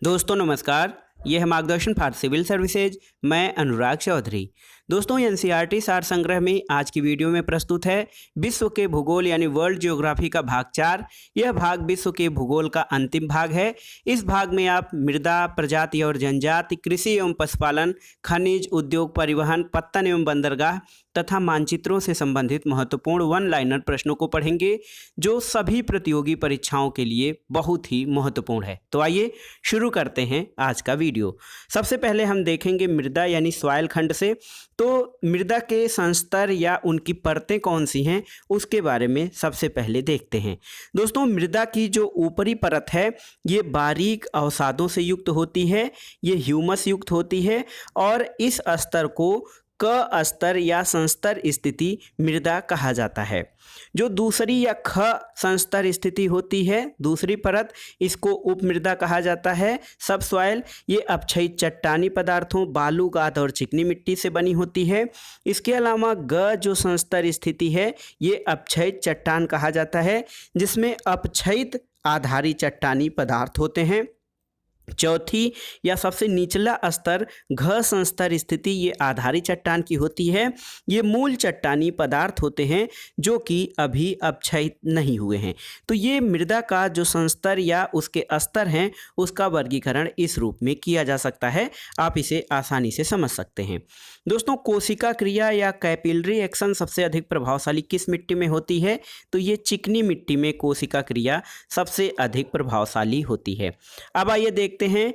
दोस्तों नमस्कार। यह है मार्गदर्शन फॉर सिविल सर्विसेज। मैं अनुराग चौधरी। दोस्तों एनसीईआरटी सार संग्रह में आज की वीडियो में प्रस्तुत है विश्व के भूगोल यानी वर्ल्ड ज्योग्राफी का भाग 4। यह भाग विश्व के भूगोल का अंतिम भाग है। इस भाग में आप मृदा, प्रजाति और जनजाति, कृषि एवं पशुपालन, खनिज, उद्योग, परिवहन, पत्तन एवं बंदरगाह तथा मानचित्रों से संबंधित महत्वपूर्ण वन लाइनर प्रश्नों को पढ़ेंगे जो सभी प्रतियोगी परीक्षाओं के लिए बहुत ही महत्वपूर्ण है। तो आइए शुरू करते हैं आज का वीडियो। सबसे पहले हम देखेंगे मृदा यानी सॉइल खंड से। तो मृदा के संस्तर या उनकी परतें कौन सी हैं उसके बारे में सबसे पहले देखते हैं। दोस्तों मृदा की जो ऊपरी परत है ये बारीक अवसादों से युक्त होती है, ये ह्यूमस युक्त होती है और इस स्तर को क स्तर या संस्तर स्थिति मृदा कहा जाता है। जो दूसरी या ख संस्तर स्थिति होती है, दूसरी परत, इसको उपमृदा कहा जाता है। सब सॉइल ये अपक्षयित चट्टानी पदार्थों, बालू, गाद और चिकनी मिट्टी से बनी होती है। इसके अलावा ग जो संस्तर स्थिति है ये अपक्षयित चट्टान कहा जाता है, जिसमें अपक्षयित आधारी चट्टानी पदार्थ होते हैं। चौथी या सबसे निचला स्तर घ संस्तर स्थिति ये आधारी चट्टान की होती है। ये मूल चट्टानी पदार्थ होते हैं जो कि अभी अपक्षयित नहीं हुए हैं। तो ये मृदा का जो संस्तर या उसके स्तर हैं उसका वर्गीकरण इस रूप में किया जा सकता है। आप इसे आसानी से समझ सकते हैं। दोस्तों कोशिका क्रिया या कैपिलरी एक्शन सबसे अधिक प्रभावशाली किस मिट्टी में होती है? तो ये चिकनी मिट्टी में कोशिका क्रिया सबसे अधिक प्रभावशाली होती है। अब आइए देखते हैं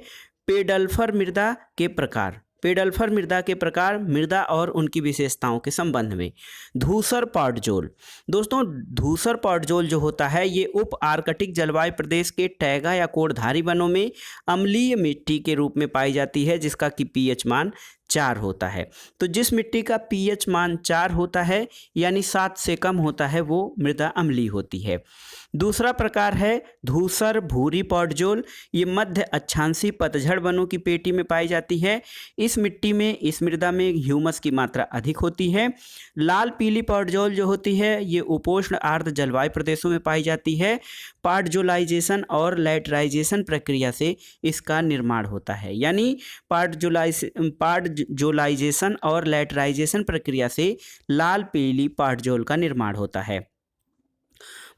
पेडल्फर मृदा के प्रकार। पेडल्फर मृदा के प्रकार, मृदा और उनकी विशेषताओं के संबंध में। धूसर पॉडजोल। दोस्तों धूसर पॉडजोल जो होता है ये उप आर्कटिक जलवायु प्रदेश के टैगा या कोड़धारी वनों में अम्लीय मिट्टी के रूप में पाई जाती है, जिसका कि पीएच मान 4 होता है। तो जिस मिट्टी का पीएच मान 4 होता है यानी 7 से कम होता है वो मृदा अम्लीय होती है। दूसरा प्रकार है धूसर भूरी पॉडजोल। ये मध्य अक्षांशीय पतझड़ वनों की पेटी में पाई जाती है। इस मिट्टी में, इस मृदा में ह्यूमस की मात्रा अधिक होती है। लाल पीली पॉडजोल जो होती है ये उपोष्ण आर्द्र जलवायु प्रदेशों में पाई जाती है। पार्डजोलाइजेशन और लैटराइजेशन प्रक्रिया से इसका निर्माण होता है, यानी पार्डजोलाइजेशन और लैटराइजेशन प्रक्रिया से लाल पीली पॉडजोल का निर्माण होता है।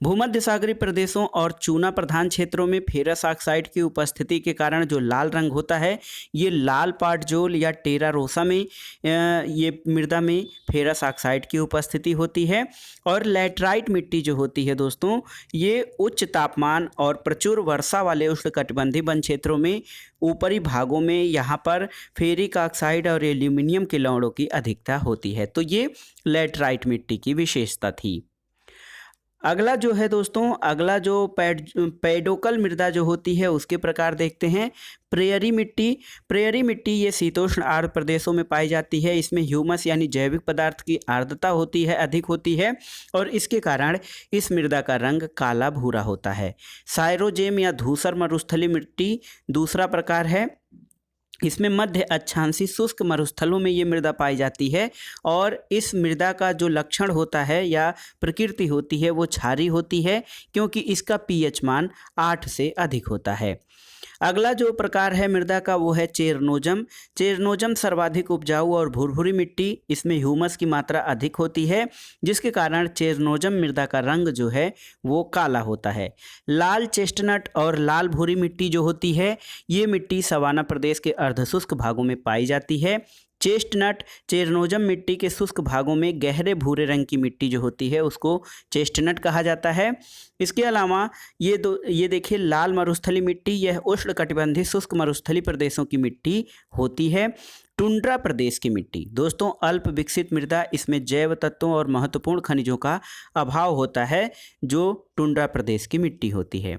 भूमध्य सागरीय प्रदेशों और चूना प्रधान क्षेत्रों में फेरस ऑक्साइड की उपस्थिति के कारण जो लाल रंग होता है ये लाल पॉडजोल या टेरा रोसा में ये मृदा में फेरस ऑक्साइड की उपस्थिति होती है। और लैटराइट मिट्टी जो होती है दोस्तों ये उच्च तापमान और प्रचुर वर्षा वाले उष्णकटिबंधीय वन क्षेत्रों में ऊपरी भागों में यहाँ पर फेरिक ऑक्साइड और एल्यूमिनियम के लवणों की अधिकता होती है। तो ये लैटराइट मिट्टी की विशेषता थी। अगला जो है दोस्तों, अगला जो पेडोकल मृदा जो होती है उसके प्रकार देखते हैं। प्रेयरी मिट्टी। प्रेयरी मिट्टी ये शीतोष्ण आर्द्र प्रदेशों में पाई जाती है। इसमें ह्यूमस यानी जैविक पदार्थ की आर्द्रता होती है, अधिक होती है और इसके कारण इस मृदा का रंग काला भूरा होता है। साइरोजेम या धूसर मरुस्थलीय मिट्टी दूसरा प्रकार है। इसमें मध्य अक्षांशीय शुष्क मरुस्थलों में ये मृदा पाई जाती है और इस मृदा का जो लक्षण होता है या प्रकृति होती है वो क्षारीय होती है, क्योंकि इसका पीएच मान 8 से अधिक होता है। अगला जो प्रकार है मृदा का वो है चेरनोजम। चेरनोजम सर्वाधिक उपजाऊ और भुरभुरी मिट्टी, इसमें ह्यूमस की मात्रा अधिक होती है, जिसके कारण चेरनोजम मृदा का रंग जो है वो काला होता है। लाल चेस्टनट और लाल भूरी मिट्टी जो होती है ये मिट्टी सवाना प्रदेश के अर्धशुष्क भागों में पाई जाती है। चेस्टनट चेरनोजम मिट्टी के शुष्क भागों में गहरे भूरे रंग की मिट्टी जो होती है उसको चेस्टनट कहा जाता है। इसके अलावा ये देखिए लाल मरुस्थलीय मिट्टी, यह उष्णकटिबंधीय शुष्क मरुस्थलीय प्रदेशों की मिट्टी होती है। टुंड्रा प्रदेश की मिट्टी दोस्तों अल्प विकसित मृदा, इसमें जैव तत्वों और महत्वपूर्ण खनिजों का अभाव होता है जो टुंड्रा प्रदेश की मिट्टी होती है।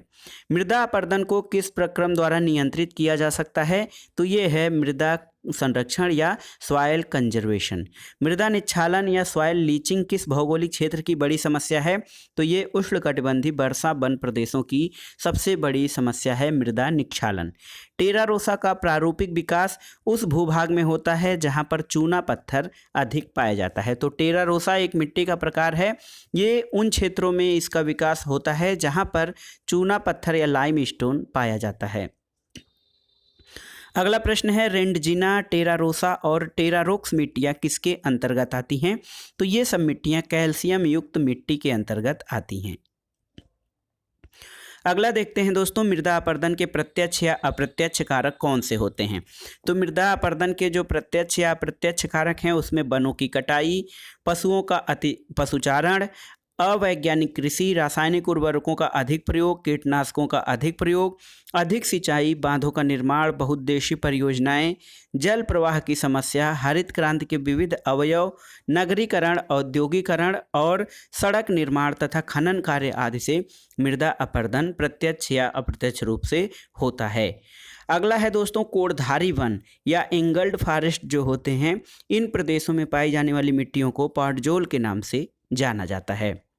मृदा अपरदन को किस प्रक्रम द्वारा नियंत्रित किया जा सकता है? तो ये है मृदा संरक्षण या सॉइल कंजर्वेशन। मृदा निच्छालन या सॉइल लीचिंग किस भौगोलिक क्षेत्र की बड़ी समस्या है? तो ये उष्णकटिबंधीय वर्षा वन प्रदेशों की सबसे बड़ी समस्या है मृदा निच्छालन। टेरा रोसा का प्रारूपिक विकास उस भूभाग में होता है जहां पर चूना पत्थर अधिक पाया जाता है। तो टेरा रोसा एक मिट्टी का प्रकार है। ये उन क्षेत्रों में इसका विकास होता है जहां पर चूना पत्थर या लाइमस्टोन पाया जाता है। अगला प्रश्न है, रेंडजिना, टेरारोसा और टेरारोक्स मिट्टियाँ किसके अंतर्गत आती हैं? तो ये सब मिट्टियाँ कैल्शियम युक्त मिट्टी के अंतर्गत आती हैं। अगला देखते हैं दोस्तों, मृदा अपरदन के प्रत्यक्ष या अप्रत्यक्ष कारक कौन से होते हैं? तो मृदा अपरदन के जो प्रत्यक्ष या अप्रत्यक्ष कारक हैं उसमें वनों की कटाई, पशुओं का पशुचारण, अवैज्ञानिक कृषि, रासायनिक उर्वरकों का अधिक प्रयोग, कीटनाशकों का अधिक प्रयोग, अधिक सिंचाई, बांधों का निर्माण, बहुउद्देशीय परियोजनाएं, जल प्रवाह की समस्या, हरित क्रांति के विविध अवयव, नगरीकरण, औद्योगिकरण और सड़क निर्माण तथा खनन कार्य आदि से मृदा अपरदन प्रत्यक्ष या अप्रत्यक्ष रूप से होता है। अगला है दोस्तों, कोड़धारी वन या एंगल्ड फॉरेस्ट जो होते हैं, इन प्रदेशों में पाई जाने वाली मिट्टियों को पॉटजोल के नाम से जाना जाता है।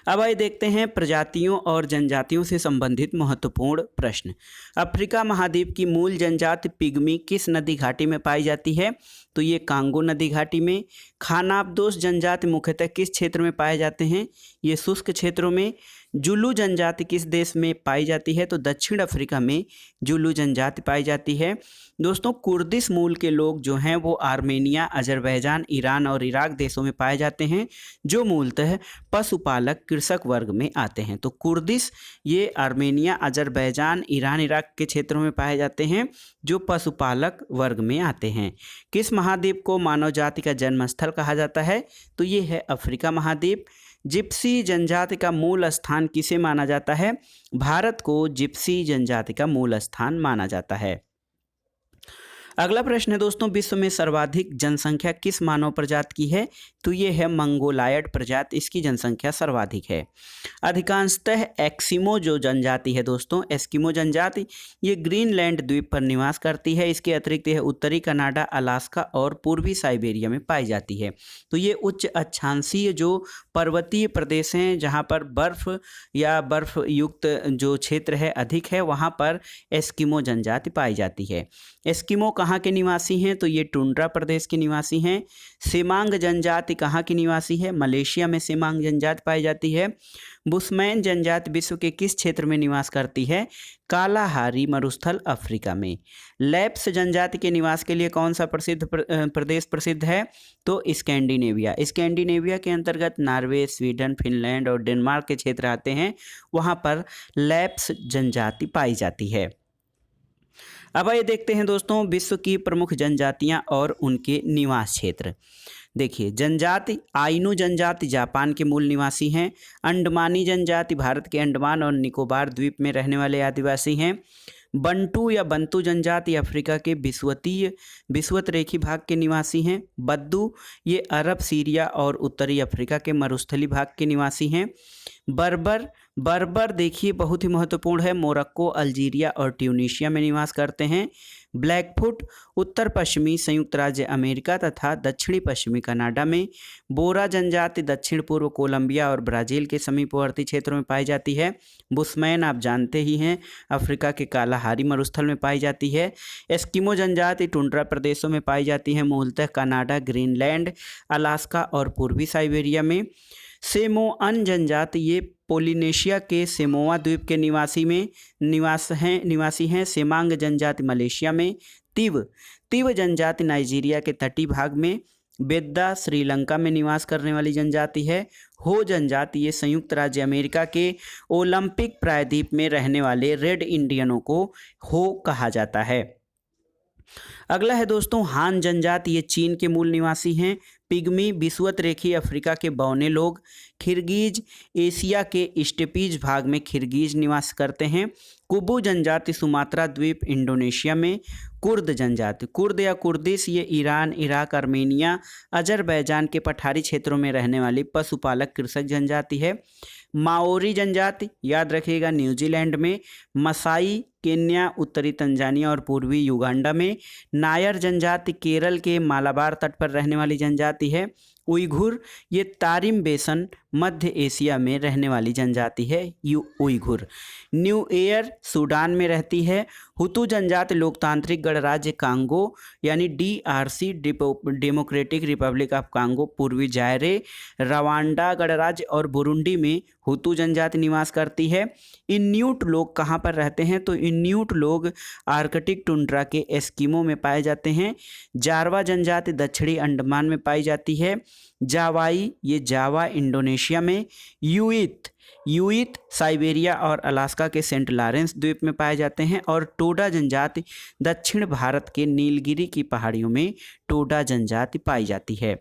अब आइए देखते हैं प्रजातियों और जनजातियों से संबंधित महत्वपूर्ण प्रश्न। अफ्रीका महाद्वीप की मूल जनजाति पिग्मी किस नदी घाटी में पाई जाती है? तो ये कांगो नदी घाटी में। खानाबदोश जनजाति मुख्यतः किस क्षेत्र में पाए जाते हैं? ये शुष्क क्षेत्रों में। जुलू जनजाति किस देश में पाई जाती है? तो दक्षिण अफ्रीका में जुलू जनजाति पाई जाती है। दोस्तों, कुर्दिश मूल के लोग जो हैं वो आर्मेनिया, अजरबैजान, ईरान और इराक देशों में पाए जाते हैं, जो मूलतः पशुपालक कृषक वर्ग में आते हैं। तो कुर्दिश ये आर्मेनिया, अजरबैजान, ईरान, इराक के क्षेत्रों में पाए जाते हैं, जो पशुपालक वर्ग में आते हैं। किस महाद्वीप को मानव जाति का जन्म स्थल कहा जाता है? तो ये है अफ्रीका महाद्वीप। जिप्सी जनजाति का मूल स्थान किसे माना जाता है? भारत को जिप्सी जनजाति का मूल स्थान माना जाता है। अगला प्रश्न है दोस्तों, विश्व में सर्वाधिक जनसंख्या किस मानव प्रजाति की है? तो ये है मंगोलायड प्रजाति, इसकी जनसंख्या सर्वाधिक है। अधिकांशतः एस्किमो जो जनजाति है दोस्तों, एस्किमो जनजाति ये ग्रीनलैंड द्वीप पर निवास करती है। इसके अतिरिक्त यह उत्तरी कनाडा, अलास्का और पूर्वी साइबेरिया में पाई जाती है। तो ये उच्च अक्षांशीय जो पर्वतीय प्रदेश हैं, जहाँ पर बर्फ या बर्फ युक्त जो क्षेत्र है अधिक है, वहाँ पर एस्किमो जनजाति पाई जाती है। एस्किमो कहाँ के निवासी हैं? तो ये टुंड्रा प्रदेश के निवासी हैं। सेमांग जनजाति कहाँ की निवासी है? मलेशिया में सेमांग जनजाति पाई जाती है। बुशमैन जनजाति विश्व के किस क्षेत्र में निवास करती है? कालाहारी मरुस्थल अफ्रीका में। लैप्स जनजाति के निवास के लिए कौन सा प्रदेश प्रसिद्ध है? तो स्कैंडिनेविया। स्कैंडिनेविया के अंतर्गत नॉर्वे, स्वीडन, फिनलैंड और डेनमार्क के क्षेत्र आते हैं, वहाँ पर लैप्स जनजाति पाई जाती है। अब आइए देखते हैं दोस्तों, विश्व की प्रमुख जनजातियां और उनके निवास क्षेत्र। देखिए, जनजाति आइनू जनजाति जापान के मूल निवासी हैं। अंडमानी जनजाति भारत के अंडमान और निकोबार द्वीप में रहने वाले आदिवासी हैं। बंटू या बंतू जनजाति अफ्रीका के विषुवतरेखी भाग के निवासी हैं। बद्दू ये अरब, सीरिया और उत्तरी अफ्रीका के मरुस्थली भाग के निवासी हैं। बर्बर देखिए बहुत ही महत्वपूर्ण है, मोरक्को, अल्जीरिया और ट्यूनीशिया में निवास करते हैं। ब्लैकफुट उत्तर पश्चिमी संयुक्त राज्य अमेरिका तथा दक्षिणी पश्चिमी कनाडा में। बोरा जनजाति दक्षिण पूर्व कोलंबिया और ब्राज़ील के समीपवर्ती क्षेत्रों में पाई जाती है। बुशमैन आप जानते ही हैं, अफ्रीका के कालाहारी मरुस्थल में पाई जाती है। एस्किमो जनजाति टुंड्रा प्रदेशों में पाई जाती है, मूलतः कनाडा, ग्रीनलैंड, अलास्का और पूर्वी साइबेरिया में। सेमोअन जनजाति ये पोलिनेशिया के सेमोआ द्वीप के निवासी हैं। सेमांग जनजाति मलेशिया में। तिव जनजाति नाइजीरिया के तटीय भाग में। बेद्दा श्रीलंका में निवास करने वाली जनजाति है। हो जनजाति ये संयुक्त राज्य अमेरिका के ओलंपिक प्रायद्वीप में रहने वाले रेड इंडियनों को हो कहा जाता है। अगला है दोस्तों, हान जनजाति ये चीन के मूल निवासी हैं। पिग्मी विषुवतरेखी अफ्रीका के बौने लोग। खिरगीज एशिया के स्टेपीज भाग में खिरगीज निवास करते हैं। कुबू जनजाति सुमात्रा द्वीप इंडोनेशिया में। कुर्द जनजाति, कुर्द या कुर्दिश ये ईरान, इराक, आर्मेनिया, अजरबैजान के पठारी क्षेत्रों में रहने वाली पशुपालक कृषक जनजाति है। माओरी जनजाति याद रखिएगा न्यूजीलैंड में। मसाई केन्या, उत्तरी तंजानिया और पूर्वी युगांडा में। नायर जनजाति केरल के मालाबार तट पर रहने वाली जनजाति है। उइघुर ये तारिम बेसन मध्य एशिया में रहने वाली जनजाति है, उइघुर। न्यू एयर सूडान में रहती है। हुतू जनजाति लोकतांत्रिक गणराज्य कांगो यानी DRC democratic Republic of Congo, पूर्वी जायरे, रवांडा गणराज्य और बुरुंडी में हुतू जनजाति निवास करती है। इन्यूट लोग कहाँ पर रहते हैं? तो इन्यूट लोग आर्कटिक टुंड्रा के एस्किमो में पाए जाते हैं। जारवा जनजाति दक्षिणी अंडमान में पाई जाती है। जावाई, ये जावा इंडोनेशिया में। यूइत साइबेरिया और अलास्का के सेंट लॉरेंस द्वीप में पाए जाते हैं। और टोडा जनजाति दक्षिण भारत के नीलगिरी की पहाड़ियों में टोडा जनजाति पाई जाती है।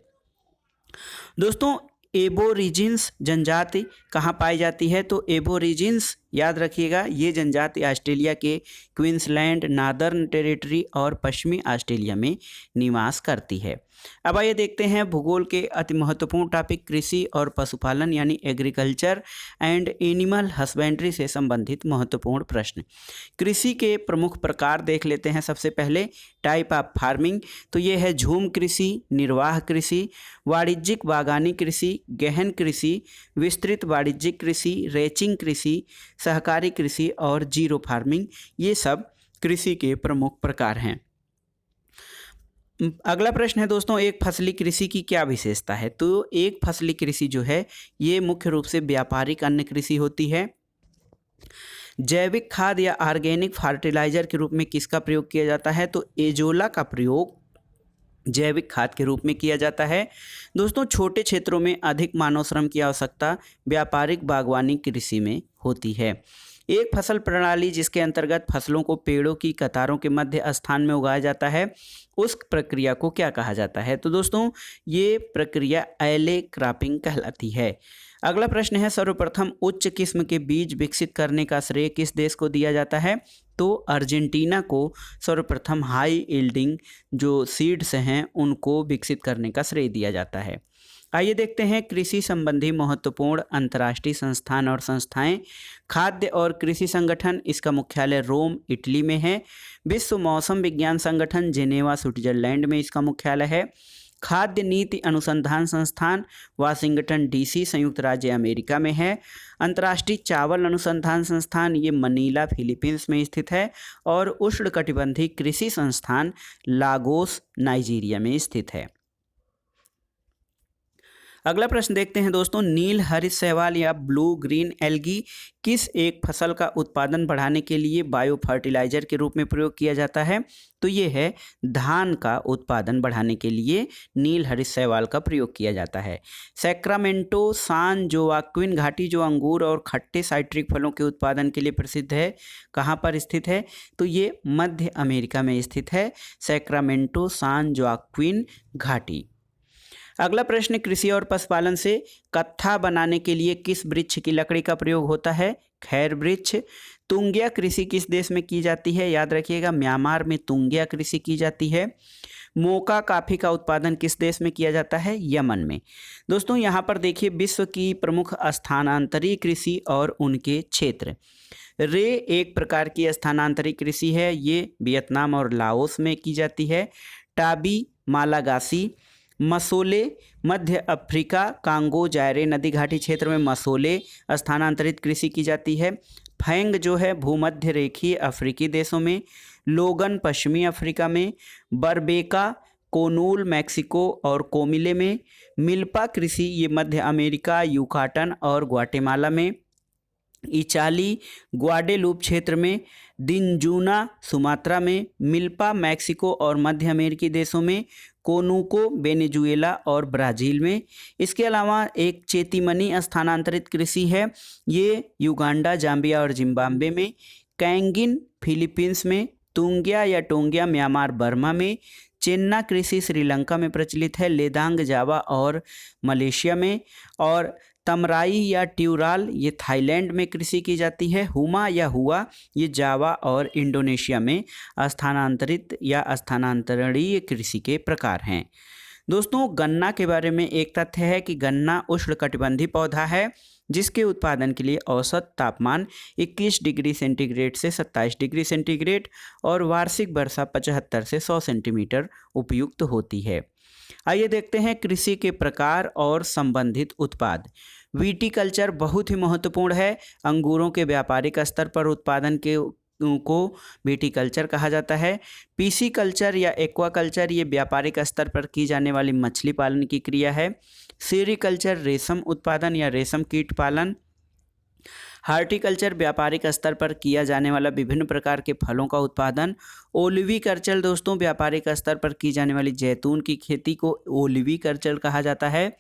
दोस्तों, एबोरिजिन्स जनजाति कहाँ पाई जाती है? तो एबोरिजिन्स याद रखिएगा, ये जनजाति ऑस्ट्रेलिया के क्वींसलैंड, नादर्न टेरिटरी और पश्चिमी ऑस्ट्रेलिया में निवास करती है। अब आइए देखते हैं भूगोल के अति महत्वपूर्ण टॉपिक कृषि और पशुपालन यानी एग्रीकल्चर एंड एनिमल हस्बेंड्री से संबंधित महत्वपूर्ण प्रश्न। कृषि के प्रमुख प्रकार देख लेते हैं। सबसे पहले टाइप ऑफ फार्मिंग, तो ये है झूम कृषि, निर्वाह कृषि, वाणिज्यिक बागानी कृषि, गहन कृषि, विस्तृत वाणिज्यिक कृषि, रेचिंग कृषि, सहकारी कृषि और जीरो फार्मिंग। ये सब कृषि के प्रमुख प्रकार हैं। अगला प्रश्न है दोस्तों, एक फसली कृषि की क्या विशेषता है? तो एक फसली कृषि जो है ये मुख्य रूप से व्यापारिक अन्न कृषि होती है। जैविक खाद या ऑर्गेनिक फर्टिलाइजर के रूप में किसका प्रयोग किया जाता है? तो एजोला का प्रयोग जैविक खाद के रूप में किया जाता है। दोस्तों, छोटे क्षेत्रों में अधिक मानव श्रम की आवश्यकता व्यापारिक बागवानी कृषि में होती है। एक फसल प्रणाली जिसके अंतर्गत फसलों को पेड़ों की कतारों के मध्य स्थान में उगाया जाता है, उस प्रक्रिया को क्या कहा जाता है? तो दोस्तों, ये प्रक्रिया एले क्रॉपिंग कहलाती है। अगला प्रश्न है, सर्वप्रथम उच्च किस्म के बीज विकसित करने का श्रेय किस देश को दिया जाता है? तो अर्जेंटीना को सर्वप्रथम हाई यील्डिंग जो सीड्स हैं उनको विकसित करने का श्रेय दिया जाता है। आइए देखते हैं कृषि संबंधी महत्वपूर्ण अंतर्राष्ट्रीय संस्थान और संस्थाएं। खाद्य और कृषि संगठन, इसका मुख्यालय रोम इटली में है। विश्व मौसम विज्ञान संगठन जेनेवा स्विट्जरलैंड में इसका मुख्यालय है। खाद्य नीति अनुसंधान संस्थान वाशिंगटन डीसी संयुक्त राज्य अमेरिका में है। अंतर्राष्ट्रीय चावल अनुसंधान संस्थान ये मनीला फिलीपींस में स्थित है। और उष्णकटिबंधीय कृषि संस्थान लागोस नाइजीरिया में स्थित है। अगला प्रश्न देखते हैं दोस्तों, नील हरित शैवाल या ब्लू ग्रीन एल्गी किस एक फसल का उत्पादन बढ़ाने के लिए बायो फर्टिलाइजर के रूप में प्रयोग किया जाता है? तो ये है धान का उत्पादन बढ़ाने के लिए नील हरित शैवाल का प्रयोग किया जाता है। सैक्रामेंटो सान जोआक्विन घाटी जो अंगूर और खट्टे साइट्रिक फलों के उत्पादन के लिए प्रसिद्ध है, कहाँ पर स्थित है? तो ये मध्य अमेरिका में स्थित है, सैक्रामेंटो सान जोआक्विन घाटी। अगला प्रश्न, कृषि और पशुपालन से कत्था बनाने के लिए किस वृक्ष की लकड़ी का प्रयोग होता है? खैर वृक्ष। तुंगिया कृषि किस देश में की जाती है? याद रखिएगा, म्यांमार में तुंगिया कृषि की जाती है। मोका कॉफ़ी का उत्पादन किस देश में किया जाता है? यमन में। दोस्तों, यहाँ पर देखिए विश्व की प्रमुख स्थानांतरी कृषि और उनके क्षेत्र। रे एक प्रकार की स्थानांतरी कृषि है, ये वियतनाम और लाओस में की जाती है। टाबी मालागासी। मसोले मध्य अफ्रीका कांगो जायरे नदी घाटी क्षेत्र में मसोले स्थानांतरित कृषि की जाती है। फैंग जो है भूमध्य रेखीय अफ्रीकी देशों में। लोगन पश्चिमी अफ्रीका में। बरबेका कोनूल मैक्सिको और कोमिले में। मिल्पा कृषि ये मध्य अमेरिका यूकाटन और ग्वाटेमाला में। इचाली ग्वाडेलूप क्षेत्र में। दिंजूना सुमात्रा में। मिल्पा मैक्सिको और मध्य अमेरिकी देशों में। कोनुको वेनेजुएला और ब्राज़ील में। इसके अलावा एक चेतीमनी स्थानांतरित कृषि है, ये युगांडा जाम्बिया और जिम्बाब्वे में। कैंगिन फिलीपींस में। तुंगिया या टोंगिया म्यांमार बर्मा में। चेन्ना कृषि श्रीलंका में प्रचलित है, लेदांग जावा और मलेशिया में। और तमराई या ट्यूराल ये थाईलैंड में कृषि की जाती है। हुमा या हुआ ये जावा और इंडोनेशिया में स्थानांतरित या स्थानांतरणीय कृषि के प्रकार हैं। दोस्तों, गन्ना के बारे में एक तथ्य है कि गन्ना उष्णकटिबंधीय पौधा है जिसके उत्पादन के लिए औसत तापमान 21 डिग्री सेंटीग्रेड से 27 डिग्री सेंटीग्रेड और वार्षिक वर्षा 75 से 100 सेंटीमीटर उपयुक्त होती है। आइए देखते हैं कृषि के प्रकार और संबंधित उत्पाद। विटीकल्चर बहुत ही महत्वपूर्ण है। अंगूरों के व्यापारिक स्तर पर उत्पादन को विटीकल्चर कहा जाता है। पीसीकल्चर या एक्वाकल्चर ये व्यापारिक स्तर पर की जाने वाली मछली पालन की क्रिया है। सेरीकल्चर रेशम उत्पादन या रेशम कीट पालन। हार्टिकल्चर व्यापारिक स्तर पर किया जाने वाला विभिन्न प्रकार के फलों का उत्पादन। ओलिविकल्चर दोस्तों व्यापारिक स्तर पर की जाने वाली जैतून की खेती को ओलिविकल्चर कहा जाता है।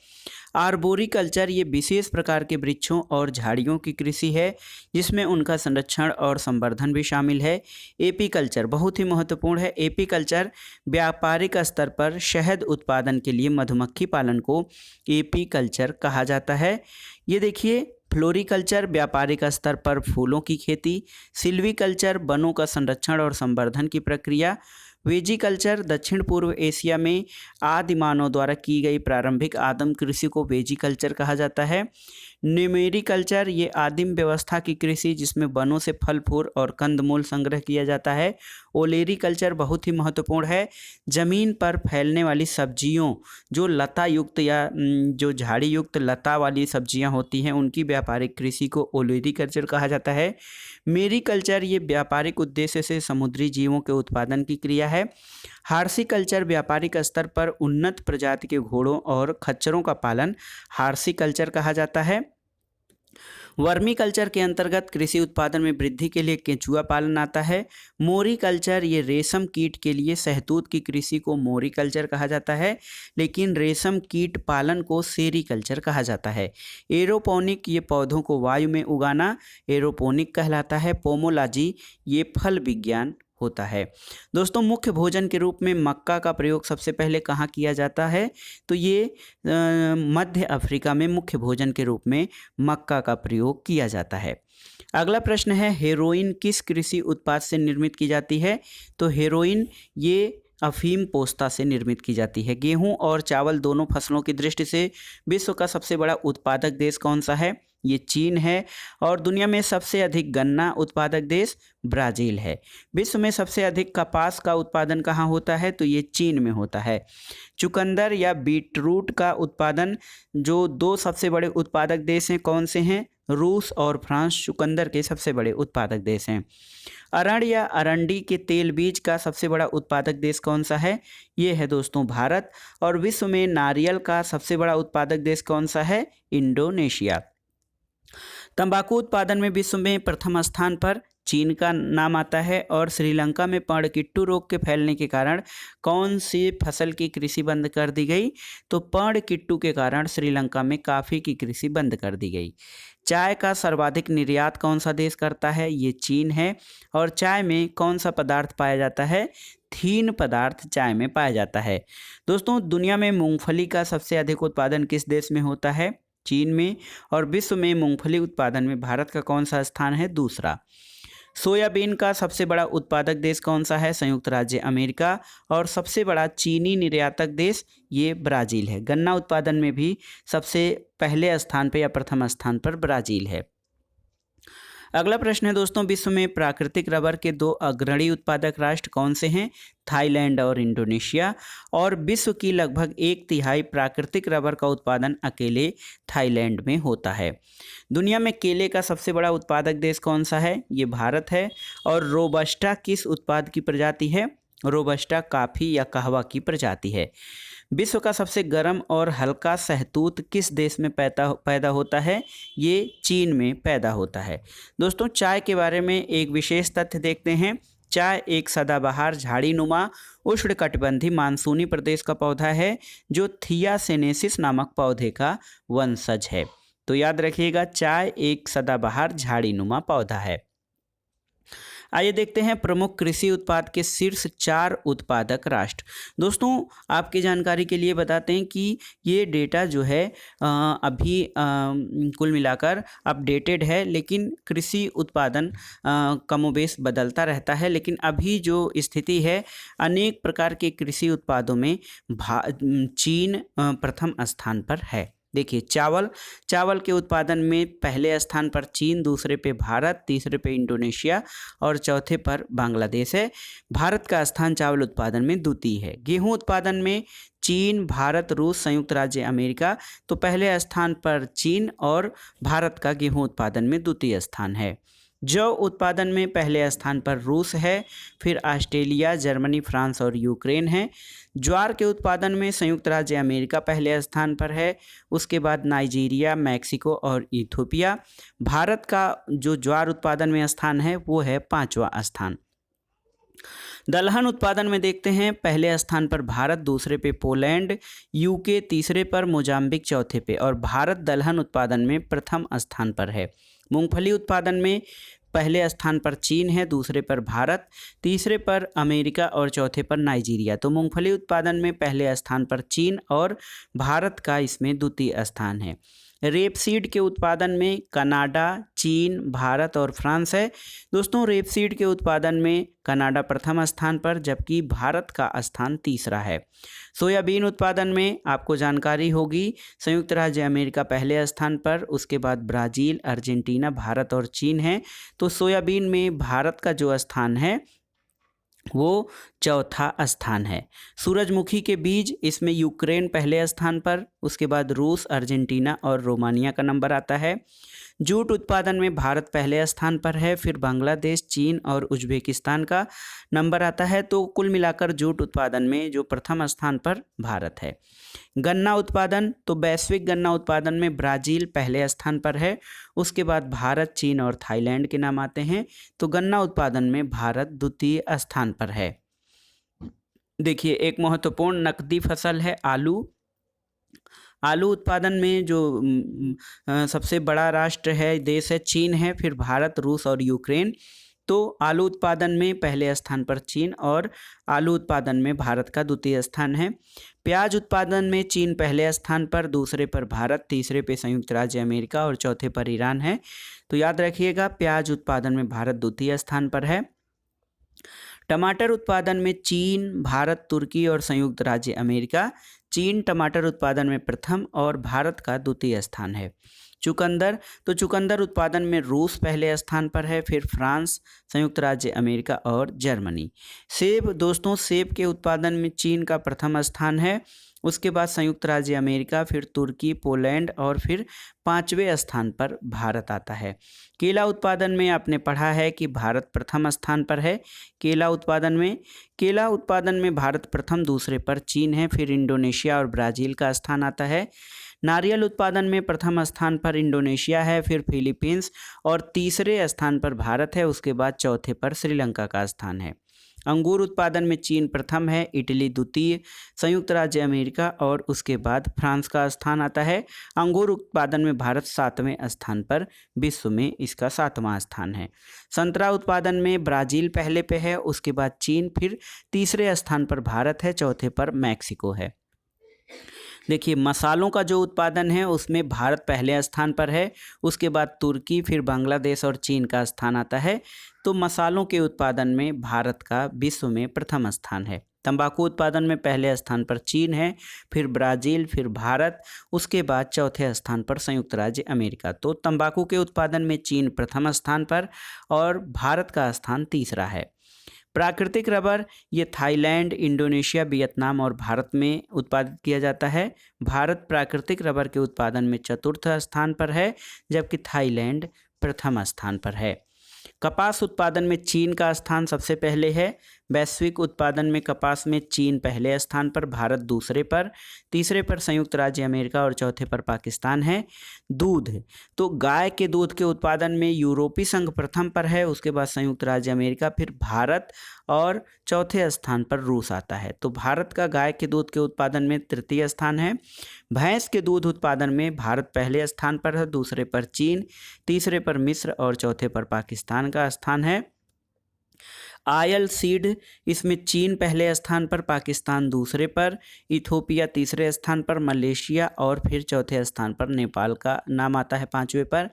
आर्बोरिकल्चर ये विशेष प्रकार के वृक्षों और झाड़ियों की कृषि है जिसमें उनका संरक्षण और संवर्धन भी शामिल है। एपीकल्चर बहुत ही महत्वपूर्ण है। एपीकल्चर व्यापारिक स्तर पर शहद उत्पादन के लिए मधुमक्खी पालन को एपीकल्चर कहा जाता है। ये देखिए फ्लोरिकल्चर व्यापारिक स्तर पर फूलों की खेती। सिल्वीकल्चर वनों का संरक्षण और संवर्धन की प्रक्रिया। वेजिकल्चर दक्षिण पूर्व एशिया में आदि मानव द्वारा की गई प्रारंभिक आदिम कृषि को वेजिकल्चर कहा जाता है। न्यूमेरिकल्चर ये आदिम व्यवस्था की कृषि जिसमें वनों से फल फूल और कंदमूल संग्रह किया जाता है। ओलेरिकल्चर बहुत ही महत्वपूर्ण है। ज़मीन पर फैलने वाली सब्जियों जो लता युक्त या जो झाड़ी युक्त लता वाली सब्जियां होती हैं उनकी व्यापारिक कृषि को ओलेरिकल्चर कहा जाता है। मेरिकल्चर ये व्यापारिक उद्देश्य से समुद्री जीवों के उत्पादन की क्रिया है। हार्सिकल्चर व्यापारिक स्तर पर उन्नत प्रजाति के घोड़ों और खच्चरों का पालन हार्सिकल्चर कहा जाता है। वर्मीकल्चर के अंतर्गत कृषि उत्पादन में वृद्धि के लिए केंचुआ पालन आता है। मोरिकल्चर ये रेशम कीट के लिए शहतूत की कृषि को मोरिकल्चर कहा जाता है, लेकिन रेशम कीट पालन को सेरिकल्चर कहा जाता है। एरोपोनिक ये पौधों को वायु में उगाना एरोपोनिक कहलाता है। पोमोलॉजी ये फल विज्ञान होता है। दोस्तों मुख्य भोजन के रूप में मक्का का प्रयोग सबसे पहले कहाँ किया जाता है? तो ये मध्य अफ्रीका में मुख्य भोजन के रूप में मक्का का प्रयोग किया जाता है। अगला प्रश्न है हेरोइन किस कृषि उत्पाद से निर्मित की जाती है? तो हेरोइन ये अफीम पोस्ता से निर्मित की जाती है। गेहूं और चावल दोनों फसलों की दृष्टि से विश्व का सबसे बड़ा उत्पादक देश कौन सा है? ये चीन है। और दुनिया में सबसे अधिक गन्ना उत्पादक देश ब्राज़ील है। विश्व में सबसे अधिक कपास का उत्पादन कहाँ होता है? तो ये चीन में होता है। चुकंदर या बीटरूट का उत्पादन जो दो सबसे बड़े उत्पादक देश हैं कौन से हैं? रूस और फ्रांस चुकंदर के सबसे बड़े उत्पादक देश हैं। अरंड या अरंडी के तेल बीज का सबसे बड़ा उत्पादक देश कौन सा है? ये है दोस्तों भारत। और विश्व में नारियल का सबसे बड़ा उत्पादक देश कौन सा है? इंडोनेशिया। तंबाकू उत्पादन में विश्व में प्रथम स्थान पर चीन का नाम आता है। और श्रीलंका में पर्णकिट्टू रोग के फैलने के कारण कौन सी फसल की कृषि बंद कर दी गई? तो पर्णकिट्टू के कारण श्रीलंका में कॉफ़ी की कृषि बंद कर दी गई। चाय का सर्वाधिक निर्यात कौन सा देश करता है? ये चीन है। और चाय में कौन सा पदार्थ पाया जाता है? थीन पदार्थ चाय में पाया जाता है। दोस्तों दुनिया में मूंगफली का सबसे अधिक उत्पादन किस देश में होता है? चीन में। और विश्व में मूंगफली उत्पादन में भारत का कौन सा स्थान है? दूसरा। सोयाबीन का सबसे बड़ा उत्पादक देश कौन सा है? संयुक्त राज्य अमेरिका। और सबसे बड़ा चीनी निर्यातक देश ये ब्राज़ील है। गन्ना उत्पादन में भी सबसे पहले स्थान पर या प्रथम स्थान पर ब्राज़ील है। अगला प्रश्न है दोस्तों विश्व में प्राकृतिक रबर के दो अग्रणी उत्पादक राष्ट्र कौन से हैं? थाईलैंड और इंडोनेशिया। और विश्व की लगभग 1/3 प्राकृतिक रबर का उत्पादन अकेले थाईलैंड में होता है। दुनिया में केले का सबसे बड़ा उत्पादक देश कौन सा है? ये भारत है। और रोबस्टा किस उत्पाद की प्रजाति है? रोबस्टा कॉफ़ी या कहवा की प्रजाति है। विश्व का सबसे गर्म और हल्का शहतूत किस देश में पैदा होता है? ये चीन में पैदा होता है। दोस्तों चाय के बारे में एक विशेष तथ्य देखते हैं। चाय एक सदाबहार झाड़ीनुमा उष्णकटिबंधीय मानसूनी प्रदेश का पौधा है जो थियासेनेसिस नामक पौधे का वंशज है। तो याद रखिएगा चाय एक सदाबहार झाड़ीनुमा पौधा है। आइए देखते हैं प्रमुख कृषि उत्पाद के शीर्ष 4 उत्पादक राष्ट्र। दोस्तों आपकी जानकारी के लिए बताते हैं कि ये डेटा जो है अभी कुल मिलाकर अपडेटेड है, लेकिन कृषि उत्पादन कमोबेश बदलता रहता है। लेकिन अभी जो स्थिति है अनेक प्रकार के कृषि उत्पादों में चीन प्रथम स्थान पर है। देखिए चावल के उत्पादन में पहले स्थान पर चीन, दूसरे पे भारत, तीसरे पे इंडोनेशिया और चौथे पर बांग्लादेश है। भारत का स्थान चावल उत्पादन में द्वितीय है। गेहूं उत्पादन में चीन, भारत, रूस, संयुक्त राज्य अमेरिका। तो पहले स्थान पर चीन और भारत का गेहूं उत्पादन में द्वितीय स्थान है। जौ उत्पादन में पहले स्थान पर रूस है, फिर ऑस्ट्रेलिया, जर्मनी, फ्रांस और यूक्रेन है। ज्वार के उत्पादन में संयुक्त राज्य अमेरिका पहले स्थान पर है, उसके बाद नाइजीरिया, मैक्सिको और इथियोपिया। भारत का जो ज्वार उत्पादन में स्थान है वो है 5वां स्थान। दलहन उत्पादन में देखते हैं, पहले स्थान पर भारत, दूसरे पे पोलैंड, यूके तीसरे पर, मोजाम्बिक चौथे पे, और भारत दलहन उत्पादन में प्रथम स्थान पर है। मूंगफली उत्पादन में पहले स्थान पर चीन है, दूसरे पर भारत, तीसरे पर अमेरिका और चौथे पर नाइजीरिया। तो मूंगफली उत्पादन में पहले स्थान पर चीन और भारत का इसमें द्वितीय स्थान है। रेपसीड के उत्पादन में कनाडा, चीन, भारत और फ्रांस है। दोस्तों, रेपसीड के उत्पादन में कनाडा प्रथम स्थान पर, जबकि भारत का स्थान तीसरा है। सोयाबीन उत्पादन में आपको जानकारी होगी, संयुक्त राज्य अमेरिका पहले स्थान पर, उसके बाद ब्राज़ील, अर्जेंटीना, भारत और चीन है। तो सोयाबीन में भारत का जो स्थान है वो चौथा स्थान है। सूरजमुखी के बीज, इसमें यूक्रेन पहले स्थान पर, उसके बाद रूस, अर्जेंटीना और रोमानिया का नंबर आता है। जूट उत्पादन में भारत पहले स्थान पर है, फिर बांग्लादेश, चीन और उज्बेकिस्तान का नंबर आता है। तो कुल मिलाकर जूट उत्पादन में जो प्रथम स्थान पर भारत है। गन्ना उत्पादन, तो वैश्विक गन्ना उत्पादन में ब्राज़ील पहले स्थान पर है, उसके बाद भारत, चीन और थाईलैंड के नाम आते हैं। तो गन्ना उत्पादन में भारत द्वितीय स्थान पर है। देखिए, एक महत्वपूर्ण नकदी फसल है आलू। आलू उत्पादन में जो सबसे बड़ा राष्ट्र है, देश है, चीन है, फिर भारत, रूस और यूक्रेन। तो आलू उत्पादन में पहले स्थान पर चीन और आलू उत्पादन में भारत का द्वितीय स्थान है। प्याज उत्पादन में चीन पहले स्थान पर, दूसरे पर भारत, तीसरे पे संयुक्त राज्य अमेरिका और चौथे पर ईरान है। तो याद रखिएगा, प्याज उत्पादन में भारत द्वितीय स्थान पर है। टमाटर उत्पादन में चीन, भारत, तुर्की और संयुक्त राज्य अमेरिका। चीन टमाटर उत्पादन में प्रथम और भारत का द्वितीय स्थान है। चुकंदर, तो चुकंदर उत्पादन में रूस पहले स्थान पर है, फिर फ्रांस, संयुक्त राज्य अमेरिका और जर्मनी। सेब, दोस्तों सेब के उत्पादन में चीन का प्रथम स्थान है, उसके बाद संयुक्त राज्य अमेरिका, फिर तुर्की, पोलैंड और फिर 5वें स्थान पर भारत आता है। केला उत्पादन में आपने पढ़ा है कि भारत प्रथम स्थान पर है। केला उत्पादन में भारत प्रथम, दूसरे पर चीन है, फिर इंडोनेशिया और ब्राज़ील का स्थान आता है। नारियल उत्पादन में प्रथम स्थान पर इंडोनेशिया है, फिर फिलीपींस और तीसरे स्थान पर भारत है, उसके बाद चौथे पर श्रीलंका का स्थान है। अंगूर उत्पादन में चीन प्रथम है, इटली द्वितीय, संयुक्त राज्य अमेरिका और उसके बाद फ्रांस का स्थान आता है। अंगूर उत्पादन में भारत 7वें स्थान पर, विश्व में इसका 7वां स्थान है। संतरा उत्पादन में ब्राज़ील पहले पे है, उसके बाद चीन, फिर तीसरे स्थान पर भारत है, चौथे पर मैक्सिको है। देखिए, मसालों का जो उत्पादन है उसमें भारत पहले स्थान पर है, उसके बाद तुर्की, फिर बांग्लादेश और चीन का स्थान आता है। तो मसालों के उत्पादन में भारत का विश्व में प्रथम स्थान है। तंबाकू उत्पादन में पहले स्थान पर चीन है, फिर ब्राज़ील, फिर भारत, उसके बाद चौथे स्थान पर संयुक्त राज्य अमेरिका। तो तंबाकू के उत्पादन में चीन प्रथम स्थान पर और भारत का स्थान तीसरा है। प्राकृतिक रबर, ये थाईलैंड, इंडोनेशिया, वियतनाम और भारत में उत्पादित किया जाता है। भारत प्राकृतिक रबर के उत्पादन में चतुर्थ स्थान पर है, जबकि थाईलैंड प्रथम स्थान पर है। कपास उत्पादन में चीन का स्थान सबसे पहले है। वैश्विक उत्पादन में कपास में चीन पहले स्थान पर, भारत दूसरे पर, तीसरे पर संयुक्त राज्य अमेरिका और चौथे पर पाकिस्तान है। दूध, तो गाय के दूध के उत्पादन में यूरोपीय संघ प्रथम पर है, उसके बाद संयुक्त राज्य अमेरिका, फिर भारत और चौथे स्थान पर रूस आता है। तो भारत का गाय के दूध के उत्पादन में तृतीय स्थान है। भैंस के दूध उत्पादन में भारत पहले स्थान पर है, दूसरे पर चीन, तीसरे पर मिस्र और चौथे पर पाकिस्तान का स्थान है। आयल सीड, इसमें चीन पहले स्थान पर, पाकिस्तान दूसरे पर, इथियोपिया तीसरे स्थान पर, मलेशिया और फिर चौथे स्थान पर नेपाल का नाम आता है 5वें पर।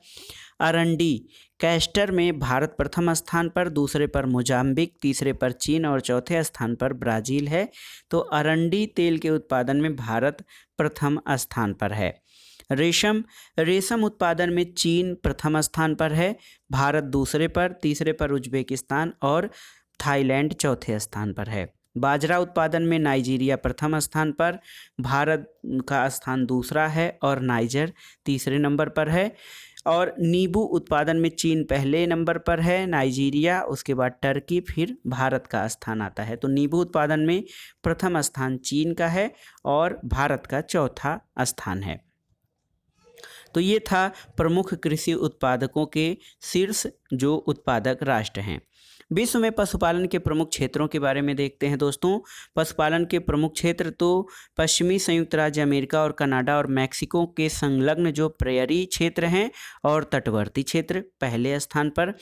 अरंडी कैस्टर में भारत प्रथम स्थान पर, दूसरे पर मोजाम्बिक, तीसरे पर चीन और चौथे स्थान पर ब्राज़ील है। तो अरंडी तेल के उत्पादन में भारत प्रथम स्थान पर है। रेशम उत्पादन में चीन प्रथम स्थान पर है, भारत दूसरे पर, तीसरे पर उज्बेकिस्तान और थाईलैंड चौथे स्थान पर है। बाजरा उत्पादन में नाइजीरिया प्रथम स्थान पर, भारत का स्थान दूसरा है और नाइजर तीसरे नंबर पर है। और नींबू उत्पादन में चीन पहले नंबर पर है, नाइजीरिया, उसके बाद टर्की, फिर भारत का स्थान आता है। तो नींबू उत्पादन में प्रथम स्थान चीन का है और भारत का चौथा स्थान है। तो ये था प्रमुख कृषि उत्पादकों के शीर्ष जो उत्पादक राष्ट्र हैं। विश्व में पशुपालन के प्रमुख क्षेत्रों के बारे में देखते हैं दोस्तों। पशुपालन के प्रमुख क्षेत्र तो पश्चिमी संयुक्त राज्य अमेरिका और कनाडा और मैक्सिको के संलग्न जो प्रेयरी क्षेत्र हैं और तटवर्ती क्षेत्र पहले स्थान पर।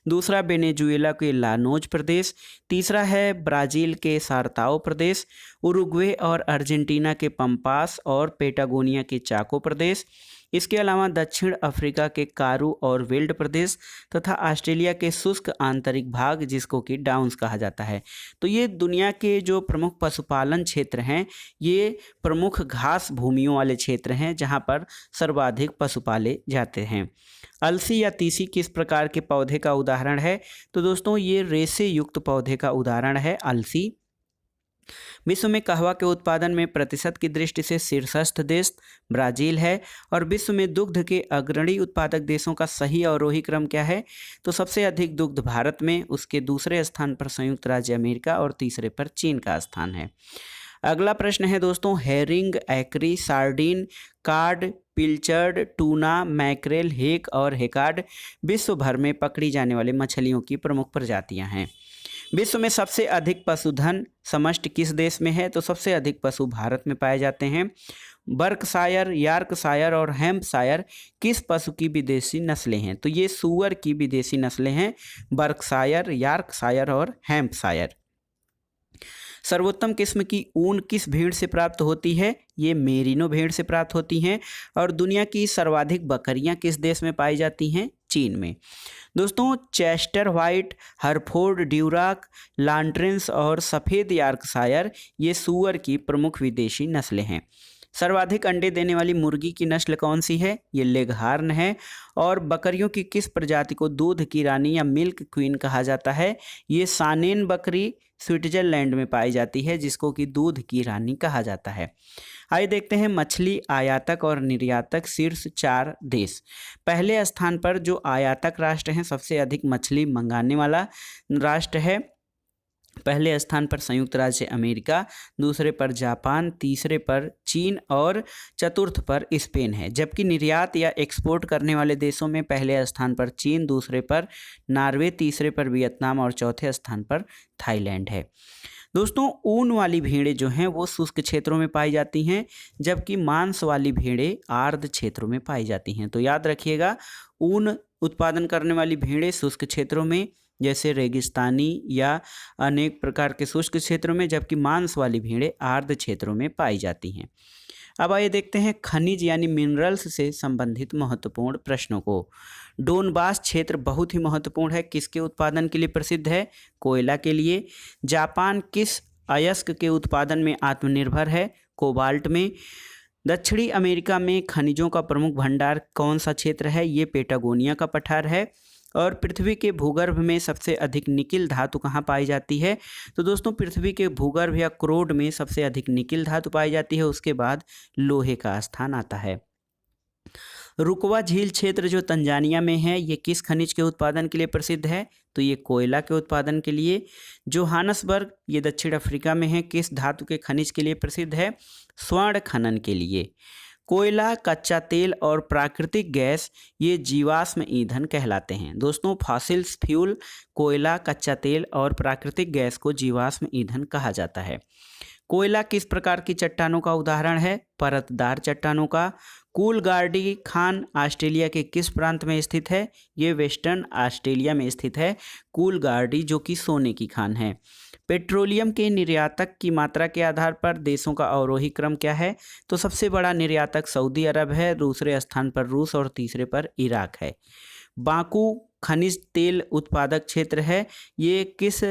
दूसरा वेनेजुएला के लानोज प्रदेश। तीसरा है ब्राज़ील के सार्ताओ प्रदेश। उरुग्वे और अर्जेंटीना के पंपास और पेटागोनिया के चाको प्रदेश। इसके अलावा दक्षिण अफ्रीका के कारू और वेल्ड प्रदेश तथा ऑस्ट्रेलिया के शुष्क आंतरिक भाग जिसको कि डाउन्स कहा जाता है। तो ये दुनिया के जो प्रमुख पशुपालन क्षेत्र हैं, ये प्रमुख घास भूमियों वाले क्षेत्र हैं जहाँ पर सर्वाधिक पशु पाले जाते हैं। अलसी या तीसी किस प्रकार के पौधे का उदाहरण है? तो दोस्तों ये रेशे युक्त पौधे का उदाहरण है अलसी। विश्व में कहवा के उत्पादन में प्रतिशत की दृष्टि से शीर्षस्थ देश ब्राज़ील है। और विश्व में दुग्ध के अग्रणी उत्पादक देशों का सही अवरोही क्रम क्या है? तो सबसे अधिक दुग्ध भारत में, उसके दूसरे स्थान पर संयुक्त राज्य अमेरिका और तीसरे पर चीन का स्थान है। अगला प्रश्न है दोस्तों, हेरिंग, एक्री, sardine, cod, pilchard, tuna, mackerel, hake और हेकार्ड विश्व भर में पकड़ी जाने वाले मछलियों की प्रमुख प्रजातियां हैं। विश्व में सबसे अधिक पशुधन समष्टि किस देश में है? तो सबसे अधिक पशु भारत में पाए जाते हैं। बर्कशायर, यॉर्कशायर और हैम्पशायर किस पशु की विदेशी नस्लें हैं? तो ये सूअर की विदेशी नस्लें हैं, बर्कशायर, यॉर्कशायर और हैम्पशायर। सर्वोत्तम किस्म की ऊन किस भेड़ से प्राप्त होती है? ये मेरिनो भेड़ से प्राप्त होती हैं। और दुनिया की सर्वाधिक बकरियां किस देश में पाई जाती हैं? चीन में। दोस्तों चेस्टर वाइट, हरफोर्ड, ड्यूराक, लांट्रेंस और सफ़ेद यॉर्कशायर ये सूअर की प्रमुख विदेशी नस्लें हैं। सर्वाधिक अंडे देने वाली मुर्गी की नस्ल कौन सी है? ये लेगहार्न है। और बकरियों की किस प्रजाति को दूध की रानी या मिल्क क्वीन कहा जाता है? ये सानेन बकरी स्विट्जरलैंड में पाई जाती है जिसको कि दूध की रानी कहा जाता है। आइए देखते हैं मछली आयातक और निर्यातक शीर्ष 4 देश। पहले स्थान पर जो आयातक राष्ट्र हैं, सबसे अधिक मछली मंगाने वाला राष्ट्र है। पहले स्थान पर संयुक्त राज्य अमेरिका, दूसरे पर जापान, तीसरे पर चीन और चतुर्थ पर स्पेन है। जबकि निर्यात या एक्सपोर्ट करने वाले देशों में पहले स्थान पर चीन, दूसरे पर नॉर्वे, तीसरे पर वियतनाम और चौथे स्थान पर थाईलैंड है। दोस्तों ऊन वाली भेड़ें जो हैं वो शुष्क क्षेत्रों में पाई जाती हैं, जबकि मांस वाली भेड़ें आर्द्र क्षेत्रों में पाई जाती हैं। तो याद रखिएगा, ऊन उत्पादन करने वाली भेड़ें शुष्क क्षेत्रों में जैसे रेगिस्तानी या अनेक प्रकार के शुष्क क्षेत्रों में, जबकि मांस वाली भेड़ें आर्द्र क्षेत्रों में पाई जाती हैं। अब आइए देखते हैं खनिज यानी मिनरल्स से संबंधित महत्वपूर्ण प्रश्नों को। डोनबास क्षेत्र बहुत ही महत्वपूर्ण है, किसके उत्पादन के लिए प्रसिद्ध है? कोयला के लिए। जापान किस अयस्क के उत्पादन में आत्मनिर्भर है? कोबाल्ट में। दक्षिणी अमेरिका में खनिजों का प्रमुख भंडार कौन सा क्षेत्र है? ये पेटागोनिया का पठार है। और पृथ्वी के भूगर्भ में सबसे अधिक निकिल धातु कहाँ पाई जाती है? तो दोस्तों पृथ्वी के भूगर्भ या क्रोड में सबसे अधिक निकिल धातु पाई जाती है, उसके बाद लोहे का स्थान आता है। रुकवा झील क्षेत्र जो तंजानिया में है, ये किस खनिज के उत्पादन के लिए प्रसिद्ध है? तो ये कोयला के उत्पादन के लिए। जोहानसबर्ग ये दक्षिण अफ्रीका में है, किस धातु के खनिज के लिए प्रसिद्ध है? स्वर्ण खनन के लिए। कोयला, कच्चा तेल और प्राकृतिक गैस ये जीवाश्म ईंधन कहलाते हैं। दोस्तों फॉसिल्स फ्यूल, कोयला, कच्चा तेल और प्राकृतिक गैस को जीवाश्म ईंधन कहा जाता है। कोयला किस प्रकार की चट्टानों का उदाहरण है? परतदार चट्टानों का। कूलगार्डी खान ऑस्ट्रेलिया के किस प्रांत में स्थित है? ये वेस्टर्न ऑस्ट्रेलिया में स्थित है कूलगार्डी, जो कि सोने की खान है। पेट्रोलियम के निर्यातक की मात्रा के आधार पर देशों का अवरोही क्रम क्या है? तो सबसे बड़ा निर्यातक सऊदी अरब है, दूसरे स्थान पर रूस और तीसरे पर इराक है। बाकू खनिज तेल उत्पादक क्षेत्र है, ये किस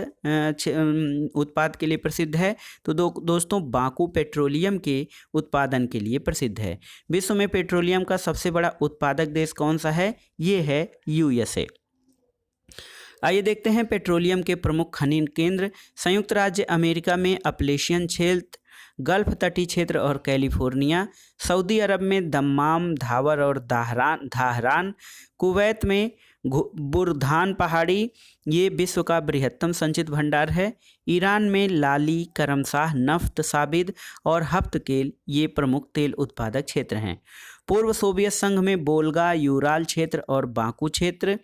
उत्पाद के लिए प्रसिद्ध है? तो दोस्तों बाकू पेट्रोलियम के उत्पादन के लिए प्रसिद्ध है। विश्व में पेट्रोलियम का सबसे बड़ा उत्पादक देश कौन सा है? ये है USA। आइए देखते हैं पेट्रोलियम के प्रमुख खनन केंद्र। संयुक्त राज्य अमेरिका में अपलेशियन क्षेत्र, गल्फ तटीय क्षेत्र और कैलिफोर्निया, सऊदी अरब में दम्माम, धावर और धाहरान, कुवैत में बुरधान पहाड़ी, ये विश्व का बृहत्तम संचित भंडार है। ईरान में लाली, करमशाह, नफ्त, साबिद और हफ्तकेल ये प्रमुख तेल उत्पादक क्षेत्र हैं। पूर्व सोवियत संघ में बोल्गा, यूराल क्षेत्र और बाकू क्षेत्र,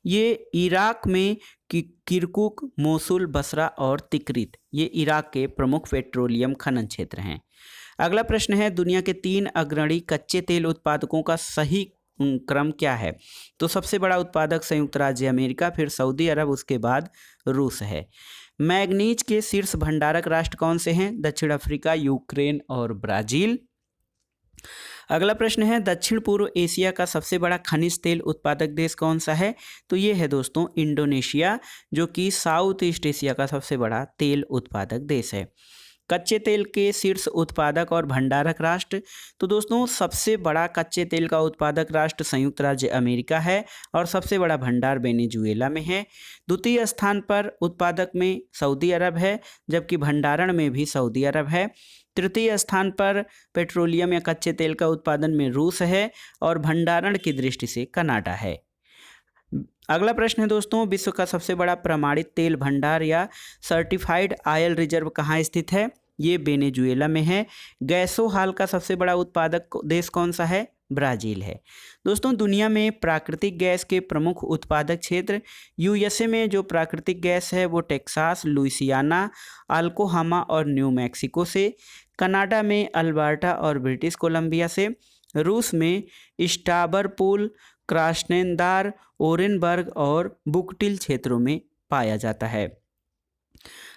ये इराक में किरकुक, मोसुल, बसरा और तिक्रित, ये इराक के प्रमुख पेट्रोलियम खनन क्षेत्र हैं। अगला प्रश्न है, दुनिया के 3 अग्रणी कच्चे तेल उत्पादकों का सही क्रम क्या है? तो सबसे बड़ा उत्पादक संयुक्त राज्य अमेरिका, फिर सऊदी अरब, उसके बाद रूस है। मैग्नीज के शीर्ष भंडारक राष्ट्र कौन से हैं? दक्षिण अफ्रीका, यूक्रेन और ब्राजील। अगला प्रश्न है, दक्षिण पूर्व एशिया का सबसे बड़ा खनिज तेल उत्पादक देश कौन सा है? तो ये है दोस्तों इंडोनेशिया, जो कि साउथ ईस्ट एशिया का सबसे बड़ा तेल उत्पादक देश है। कच्चे तेल के शीर्ष उत्पादक और भंडारक राष्ट्र, तो दोस्तों सबसे बड़ा कच्चे तेल का उत्पादक राष्ट्र संयुक्त राज्य अमेरिका है और सबसे बड़ा भंडार वेनेजुएला में है। द्वितीय स्थान पर उत्पादक में सऊदी अरब है, जबकि भंडारण में भी सऊदी अरब है। तृतीय स्थान पर पेट्रोलियम या कच्चे तेल का उत्पादन में रूस है और भंडारण की दृष्टि से कनाडा है। अगला प्रश्न है दोस्तों, विश्व का सबसे बड़ा प्रमाणित तेल भंडार या सर्टिफाइड ऑयल रिजर्व कहाँ स्थित है? ये वेनेजुएला में है। गैसो हाल का सबसे बड़ा उत्पादक देश कौन सा है? ब्राज़ील है। दोस्तों दुनिया में प्राकृतिक गैस के प्रमुख उत्पादक क्षेत्र, यूएसए में जो प्राकृतिक गैस है वो टेक्सास, लुइसियाना, अल्कोहामा और न्यू मैक्सिको से, कनाडा में अल्बर्टा और ब्रिटिश कोलंबिया से, रूस में स्टावरपूल, क्रास्नोदार, ओरेनबर्ग और बुकटिल क्षेत्रों में पाया जाता है।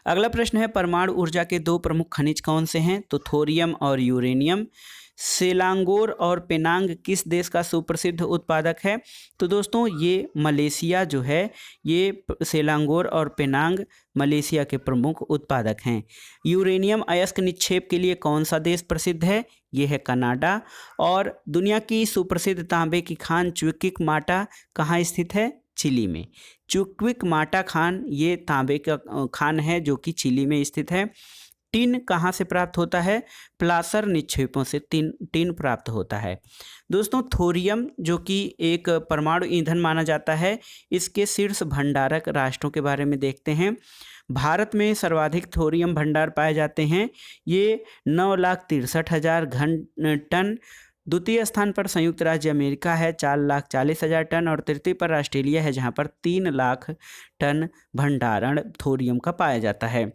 अगला प्रश्न है, परमाणु ऊर्जा के 2 प्रमुख खनिज कौन से हैं? तो थोरियम और यूरेनियम। सेलांगोर और पेनांग किस देश का सुप्रसिद्ध उत्पादक है? तो दोस्तों ये मलेशिया जो है, ये सेलांगोर और पेनांग मलेशिया के प्रमुख उत्पादक हैं। यूरेनियम अयस्क निक्षेप के लिए कौन सा देश प्रसिद्ध है? ये है कनाडा। और दुनिया की सुप्रसिद्ध तांबे की खान चुक्विक माटा कहाँ स्थित है? चिली में। चुक्विक माटा खान ये तांबे का खान है जो कि चिली में स्थित है। टिन कहाँ से प्राप्त होता है? प्लासर निक्षेपों से टिन प्राप्त होता है। दोस्तों थोरियम जो कि एक परमाणु ईंधन माना जाता है, इसके शीर्ष भंडारक राष्ट्रों के बारे में देखते हैं। भारत में सर्वाधिक थोरियम भंडार पाए जाते हैं, ये 9,63,000 घन टन। द्वितीय स्थान पर संयुक्त राज्य अमेरिका है 4,40,000 टन और तृतीय पर ऑस्ट्रेलिया है जहां पर 3 लाख टन भंडारण थोरियम का पाया जाता है।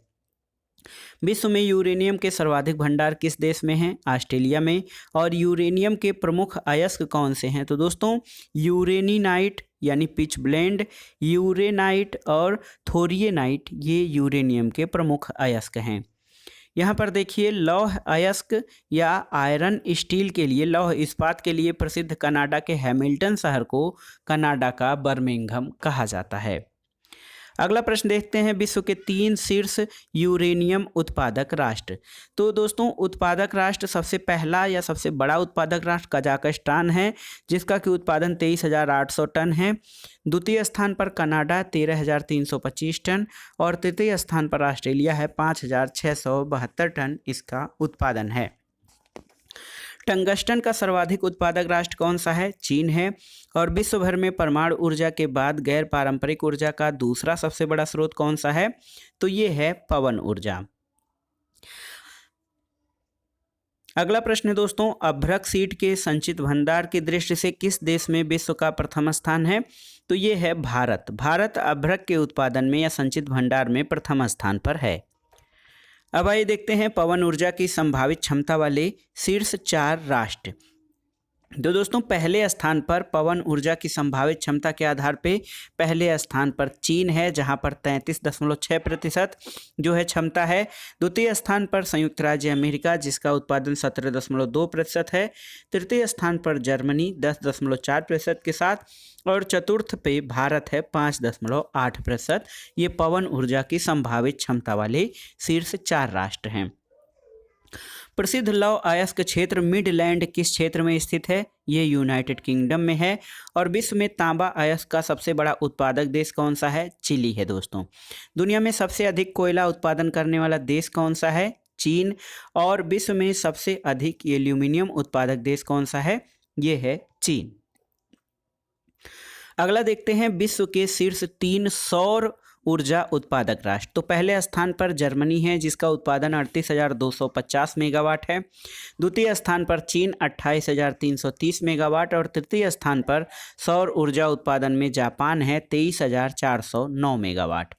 विश्व में यूरेनियम के सर्वाधिक भंडार किस देश में हैं? ऑस्ट्रेलिया में। और यूरेनियम के प्रमुख अयस्क कौन से हैं? तो दोस्तों यूरेनिनाइट यानी पिच ब्लेंड, यूरेनाइट और थोरियनाइट ये यूरेनियम के प्रमुख अयस्क हैं। यहाँ पर देखिए लौह अयस्क या आयरन स्टील के लिए, लौह इस्पात के लिए प्रसिद्ध कनाडा के हैमिल्टन शहर को कनाडा का बर्मिंघम कहा जाता है। अगला प्रश्न देखते हैं, विश्व के 3 शीर्ष यूरेनियम उत्पादक राष्ट्र। तो दोस्तों उत्पादक राष्ट्र सबसे पहला या सबसे बड़ा उत्पादक राष्ट्र कजाकिस्तान है जिसका कि उत्पादन 23,800 टन है। द्वितीय स्थान पर कनाडा 13,325 टन और तृतीय स्थान पर ऑस्ट्रेलिया है 5,672 टन इसका उत्पादन है। टंगस्टन का सर्वाधिक उत्पादक राष्ट्र कौन सा है? चीन है। और विश्व भर में परमाणु ऊर्जा के बाद गैर पारंपरिक ऊर्जा का दूसरा सबसे बड़ा स्रोत कौन सा है? तो ये है पवन ऊर्जा। अगला प्रश्न है दोस्तों, अभ्रक सीड के संचित भंडार की दृष्टि से किस देश में विश्व का प्रथम स्थान है? तो ये है भारत। भारत अभ्रक के उत्पादन में या संचित भंडार में प्रथम स्थान पर है। अब आइए देखते हैं पवन ऊर्जा की संभावित क्षमता वाले शीर्ष 4 राष्ट्र। तो दोस्तों पहले स्थान पर पवन ऊर्जा की संभावित क्षमता के आधार पे पहले स्थान पर चीन है जहां पर 33.6% जो है क्षमता है। द्वितीय स्थान पर संयुक्त राज्य अमेरिका जिसका उत्पादन 17.2% है। तृतीय स्थान पर जर्मनी 10.4% के साथ और चतुर्थ पे भारत है 5.8%। ये पवन ऊर्जा की संभावित क्षमता वाले शीर्ष 4 राष्ट्र हैं। प्रसिद्ध लौह अयस्क क्षेत्र मिडलैंड किस क्षेत्र में स्थित है? ये यूनाइटेड किंगडम में है। और विश्व में तांबा अयस्क का सबसे बड़ा उत्पादक देश कौन सा है? चिली है दोस्तों। दुनिया में सबसे अधिक कोयला उत्पादन करने वाला देश कौन सा है? चीन। और विश्व में सबसे अधिक एल्यूमिनियम उत्पादक देश कौन सा है? ये है चीन। अगला देखते हैं विश्व के शीर्ष 3 सौर ऊर्जा उत्पादक राष्ट्र। तो पहले स्थान पर जर्मनी है जिसका उत्पादन 38,250 मेगावाट है। द्वितीय स्थान पर चीन 28,330 मेगावाट और तृतीय स्थान पर सौर ऊर्जा उत्पादन में जापान है 23,409 मेगावाट।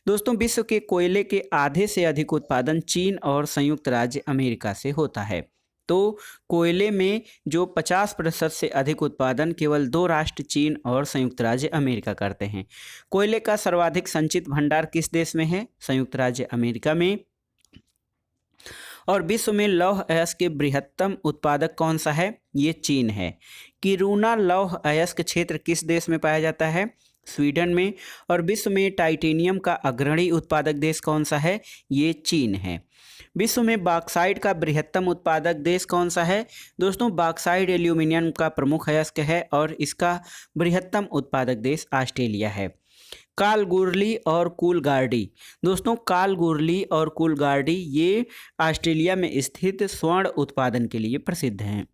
दोस्तों, विश्व के कोयले के आधे से अधिक उत्पादन चीन और संयुक्त राज्य अमेरिका से होता है। तो कोयले में जो 50% से अधिक उत्पादन केवल 2 राष्ट्र चीन और संयुक्त राज्य अमेरिका करते हैं। कोयले का सर्वाधिक संचित भंडार किस देश में है? संयुक्त राज्य अमेरिका में। और विश्व में लौह अयस्क के बृहत्तम उत्पादक कौन सा है? ये चीन है। किरूना लौह अयस्क क्षेत्र किस देश में पाया जाता है? स्वीडन में। और विश्व में टाइटेनियम का अग्रणी उत्पादक देश कौन सा है? ये चीन है। विश्व में बॉक्साइट का बृहत्तम उत्पादक देश कौन सा है? दोस्तों, बॉक्साइट एल्यूमिनियम का प्रमुख अयस्क है और इसका बृहत्तम उत्पादक देश ऑस्ट्रेलिया है। कालगुरली और कूलगार्डी। दोस्तों, कालगुरली और कूलगार्डी ये ऑस्ट्रेलिया में स्थित स्वर्ण उत्पादन के लिए प्रसिद्ध हैं।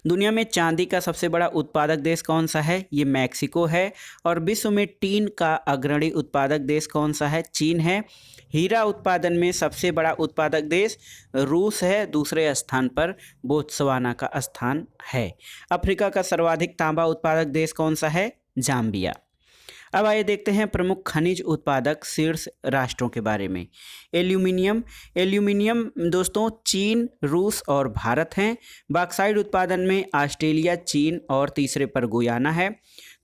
दुनिया में चांदी का सबसे बड़ा उत्पादक देश कौन सा है? ये मैक्सिको है। और विश्व में टीन का अग्रणी उत्पादक देश कौन सा है? चीन है। हीरा उत्पादन में सबसे बड़ा उत्पादक देश रूस है। दूसरे स्थान पर बोत्सवाना का स्थान है। अफ्रीका का सर्वाधिक तांबा उत्पादक देश कौन सा है? जाम्बिया। अब आइए देखते हैं प्रमुख खनिज उत्पादक शीर्ष राष्ट्रों के बारे में। एल्यूमिनियम दोस्तों चीन, रूस और भारत हैं। बॉक्साइट उत्पादन में ऑस्ट्रेलिया, चीन और तीसरे पर गुयाना है।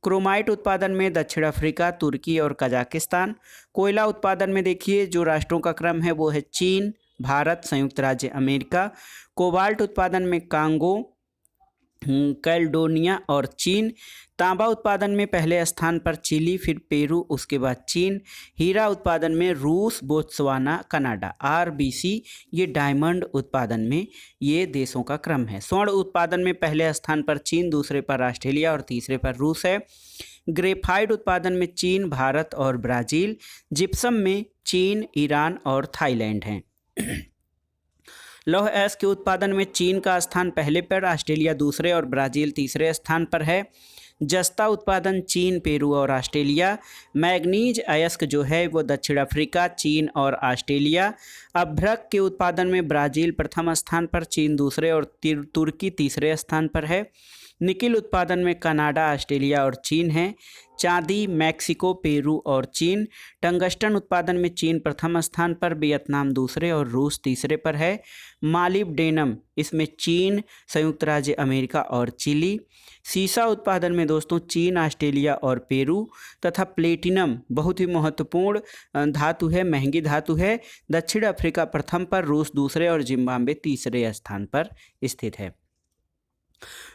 क्रोमाइट उत्पादन में दक्षिण अफ्रीका, तुर्की और कजाकिस्तान। कोयला उत्पादन में देखिए जो राष्ट्रों का क्रम है वो है चीन, भारत, संयुक्त राज्य अमेरिका। कोबाल्ट उत्पादन में कांगो, कैल्डोनिया और चीन। तांबा उत्पादन में पहले स्थान पर चिली, फिर पेरू, उसके बाद चीन। हीरा उत्पादन में रूस, बोत्सवाना, कनाडा। RBC ये डायमंड उत्पादन में ये देशों का क्रम है। स्वर्ण उत्पादन में पहले स्थान पर चीन, दूसरे पर ऑस्ट्रेलिया और तीसरे पर रूस है। ग्रेफाइट उत्पादन में चीन, भारत और ब्राज़ील। जिप्सम में चीन, ईरान और थाईलैंड हैं। लौह अयस्क के उत्पादन में चीन का स्थान पहले पर, ऑस्ट्रेलिया दूसरे और ब्राज़ील तीसरे स्थान पर है। जस्ता उत्पादन चीन, पेरू और ऑस्ट्रेलिया। मैग्नीज अयस्क जो है वो दक्षिण अफ्रीका, चीन और ऑस्ट्रेलिया। अभ्रक के उत्पादन में ब्राज़ील प्रथम स्थान पर, चीन दूसरे और तुर्की तीसरे स्थान पर है। निकिल उत्पादन में कनाडा, ऑस्ट्रेलिया और चीन है। चांदी मैक्सिको, पेरू और चीन। टंगस्टन उत्पादन में चीन प्रथम स्थान पर, वियतनाम दूसरे और रूस तीसरे पर है। मालिब्डेनम इसमें चीन, संयुक्त राज्य अमेरिका और चिली। सीसा उत्पादन में दोस्तों चीन, ऑस्ट्रेलिया और पेरू। तथा प्लेटिनम बहुत ही महत्वपूर्ण धातु है, महंगी धातु है। दक्षिण अफ्रीका प्रथम पर, रूस दूसरे और जिम्बाब्वे तीसरे स्थान पर स्थित है।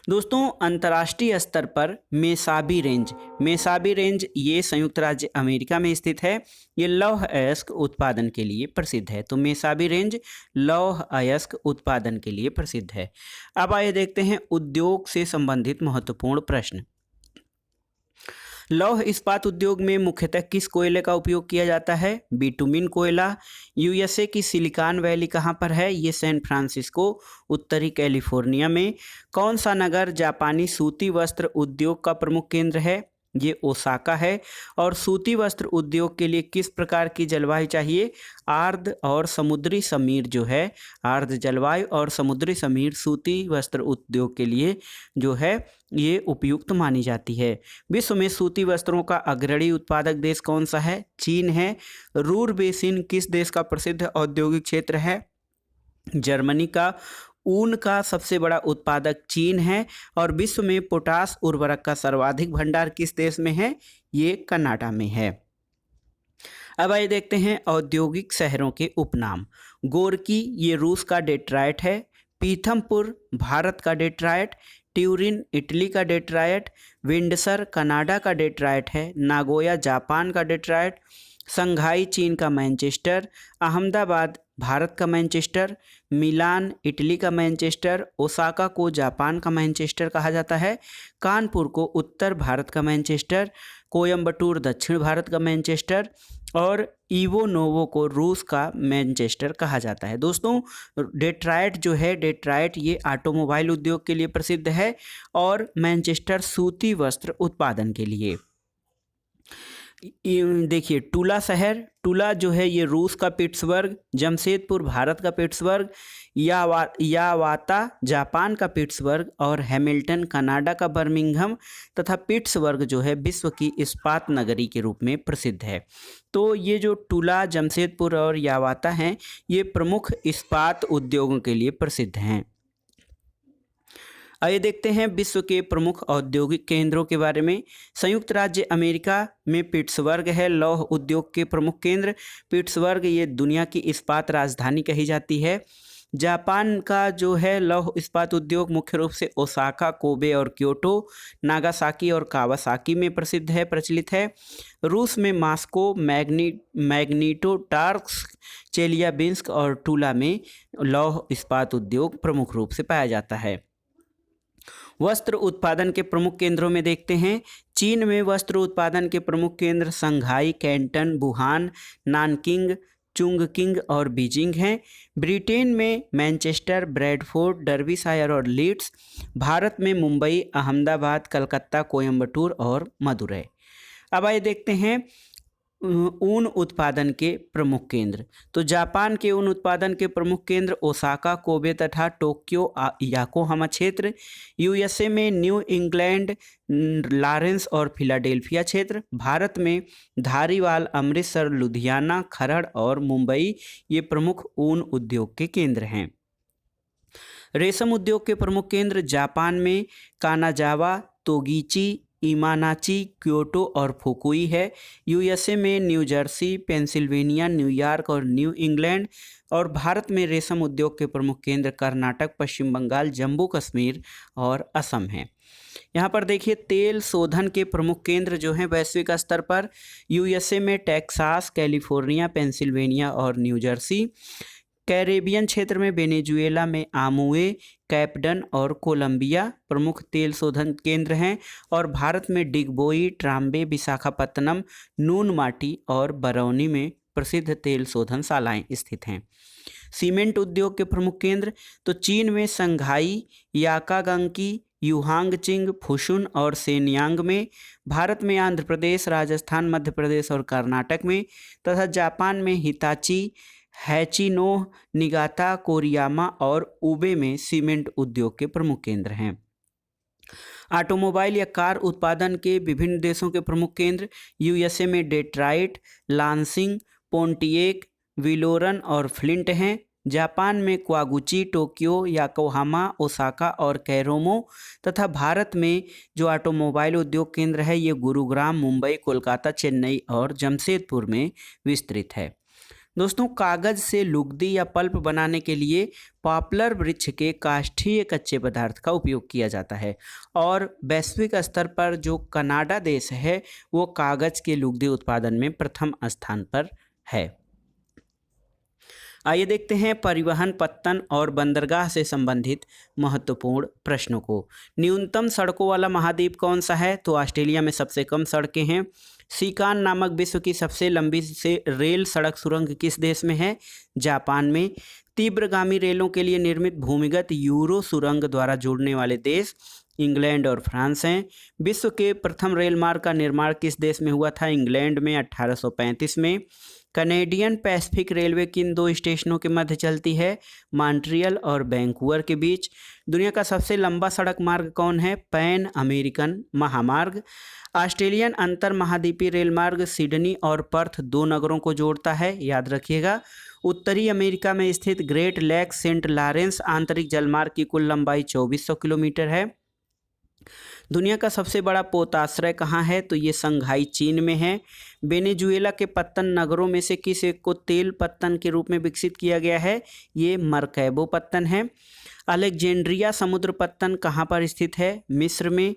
दोस्तों, अंतर्राष्ट्रीय स्तर पर मेसाबी रेंज ये संयुक्त राज्य अमेरिका में स्थित है। ये लौह अयस्क उत्पादन के लिए प्रसिद्ध है। तो मेसाबी रेंज लौह अयस्क उत्पादन के लिए प्रसिद्ध है। अब आइए देखते हैं उद्योग से संबंधित महत्वपूर्ण प्रश्न। लौह इस्पात उद्योग में मुख्यतः किस कोयले का उपयोग किया जाता है? बिटुमिन कोयला। USA की सिलिकॉन वैली कहाँ पर है? ये सैन फ्रांसिस्को, उत्तरी कैलिफोर्निया में। कौन सा नगर जापानी सूती वस्त्र उद्योग का प्रमुख केंद्र है? ये ओसाका है। और सूती वस्त्र उद्योग के लिए किस प्रकार की जलवायु चाहिए? आर्द्र और समुद्री समीर जो है, आर्द्र जलवायु और समुद्री समीर सूती वस्त्र उद्योग के लिए जो है ये उपयुक्त मानी जाती है। विश्व में सूती वस्त्रों का अग्रणी उत्पादक देश कौन सा है? चीन है। रूर बेसिन किस देश का प्रसिद्ध औद्योगिक क्षेत्र है? जर्मनी का। ऊन का सबसे बड़ा उत्पादक चीन है। और विश्व में पोटास उर्वरक का सर्वाधिक भंडार किस देश में है? ये कनाडा में है। अब आइए देखते हैं औद्योगिक शहरों के उपनाम। गोरकी ये रूस का डेट्रायट है। पीथमपुर भारत का डेट्रायट। ट्यूरिन इटली का डेट्रायट। विंडसर कनाडा का डेट्रायट है। नागोया जापान का डेट्रायट। संघाई चीन का मैनचेस्टर। अहमदाबाद भारत का मैनचेस्टर। मिलान इटली का मैनचेस्टर। ओसाका को जापान का मैनचेस्टर कहा जाता है। कानपुर को उत्तर भारत का मैनचेस्टर। कोयम्बटूर दक्षिण भारत का मैनचेस्टर और ईवो नोवो को रूस का मैनचेस्टर कहा जाता है। दोस्तों डेट्रायट जो है, डेट्रायट ये ऑटोमोबाइल उद्योग के लिए प्रसिद्ध है और मैनचेस्टर सूती वस्त्र उत्पादन के लिए। देखिए टूला शहर, टूला जो है ये रूस का पिट्सबर्ग, जमशेदपुर भारत का पिट्सबर्ग, यावाता जापान का पिट्सबर्ग और हैमिल्टन कनाडा का बर्मिंघम तथा पिट्सबर्ग जो है विश्व की इस्पात नगरी के रूप में प्रसिद्ध है। तो ये जो टूला, जमशेदपुर और यावाता हैं ये प्रमुख इस्पात उद्योगों के लिए प्रसिद्ध हैं। आइए देखते हैं विश्व के प्रमुख औद्योगिक केंद्रों के बारे में। संयुक्त राज्य अमेरिका में पिट्सबर्ग है लौह उद्योग के प्रमुख केंद्र। पिट्सबर्ग ये दुनिया की इस्पात राजधानी कही जाती है। जापान का जो है लौह इस्पात उद्योग मुख्य रूप से ओसाका, कोबे और क्योटो, नागासाकी और कावासाकी में प्रचलित है। रूस में मास्को, मैग्नीटोटार्स्क, चेलियाबिंस्क और टूला में लौह इस्पात उद्योग प्रमुख रूप से पाया जाता है। वस्त्र उत्पादन के प्रमुख केंद्रों में देखते हैं। चीन में वस्त्र उत्पादन के प्रमुख केंद्र संघाई, कैंटन, वुहान, नानकिंग, चुंगकिंग और बीजिंग हैं। ब्रिटेन में मैनचेस्टर, ब्रैडफोर्ड, डर्बीशायर और लीड्स। भारत में मुंबई, अहमदाबाद, कलकत्ता, कोयम्बटूर और मदुरै। अब आइए देखते हैं ऊन उत्पादन के प्रमुख केंद्र। तो जापान के ऊन उत्पादन के प्रमुख केंद्र ओसाका, कोबे तथा टोक्यो याकोहामा क्षेत्र। यूएसए में न्यू इंग्लैंड, लॉरेंस और फिलाडेल्फिया क्षेत्र। भारत में धारीवाल, अमृतसर, लुधियाना, खरड़ और मुंबई ये प्रमुख ऊन उद्योग के केंद्र हैं। रेशम उद्योग के प्रमुख केंद्र जापान में कानाजावा, तोगीची, इमानाची, क्योटो और फुकुई है। यूएसए में न्यू जर्सी, पेंसिल्वेनिया, न्यूयॉर्क और न्यू इंग्लैंड। और भारत में रेशम उद्योग के प्रमुख केंद्र कर्नाटक, पश्चिम बंगाल, जम्मू कश्मीर और असम हैं। यहाँ पर देखिए तेल शोधन के प्रमुख केंद्र जो हैं वैश्विक स्तर पर यूएसए में टेक्सास, कैलिफोर्निया, पेंसिल्वेनिया और न्यू जर्सी। कैरेबियन क्षेत्र में वेनेजुएला में आमुए, कैपडन और कोलंबिया प्रमुख तेल शोधन केंद्र हैं। और भारत में डिगबोई, ट्राम्बे, विशाखापत्तनम, नूनमाटी और बरौनी में प्रसिद्ध तेल शोधन शालाएँ स्थित हैं। सीमेंट उद्योग के प्रमुख केंद्र तो चीन में संघाई, याकागंकी, युहांगचिंग, फुशुन और सेनयांग में। भारत में आंध्र प्रदेश, राजस्थान, मध्य प्रदेश और कर्नाटक में। तथा जापान में हिताची, हैचिनोह, निगाता, कोरियामा और उबे में सीमेंट उद्योग के प्रमुख केंद्र हैं। ऑटोमोबाइल या कार उत्पादन के विभिन्न देशों के प्रमुख केंद्र यूएसए में डेट्राइट, लांसिंग, पोंटिएक, विलोरन और फ्लिंट हैं। जापान में क्वागुची, टोक्यो, याकोहामा, ओसाका और कैरोमो। तथा भारत में जो ऑटोमोबाइल उद्योग केंद्र है ये गुरुग्राम, मुंबई, कोलकाता, चेन्नई और जमशेदपुर में विस्तृत है। दोस्तों कागज़ से लुगदी या पल्प बनाने के लिए पॉपुलर वृक्ष के काष्ठीय कच्चे पदार्थ का उपयोग किया जाता है। और वैश्विक स्तर पर जो कनाडा देश है वो कागज़ के लुगदी उत्पादन में प्रथम स्थान पर है। आइए देखते हैं परिवहन, पत्तन और बंदरगाह से संबंधित महत्वपूर्ण प्रश्नों को। न्यूनतम सड़कों वाला महाद्वीप कौन सा है? तो ऑस्ट्रेलिया में सबसे कम सड़कें हैं। सीकान नामक विश्व की सबसे लंबी से रेल सड़क सुरंग किस देश में है? जापान में। तीव्रगामी रेलों के लिए निर्मित भूमिगत यूरो सुरंग द्वारा जोड़ने वाले देश इंग्लैंड और फ्रांस हैं। विश्व के प्रथम रेल मार्ग का निर्माण किस देश में हुआ था? इंग्लैंड में 1835 में। कनेडियन पैसिफिक रेलवे किन दो स्टेशनों के मध्य चलती है? मॉन्ट्रियल और वैंकूवर के बीच। दुनिया का सबसे लंबा सड़क मार्ग कौन है? पैन अमेरिकन महामार्ग। ऑस्ट्रेलियन अंतर महाद्वीपीय रेल मार्ग सिडनी और पर्थ दो नगरों को जोड़ता है, याद रखिएगा। उत्तरी अमेरिका में स्थित ग्रेट लेक सेंट लॉरेंस आंतरिक जलमार्ग की कुल लंबाई 2400 किलोमीटर है। दुनिया का सबसे बड़ा पोताश्रय कहाँ है? तो ये संघाई चीन में है। वेनेजुएला के पत्तन नगरों में से किस एक को तेल पत्तन के रूप में विकसित किया गया है? ये मरकैबो पत्तन है। अलेक्जेंड्रिया समुद्र पत्तन कहाँ पर स्थित है? मिस्र में।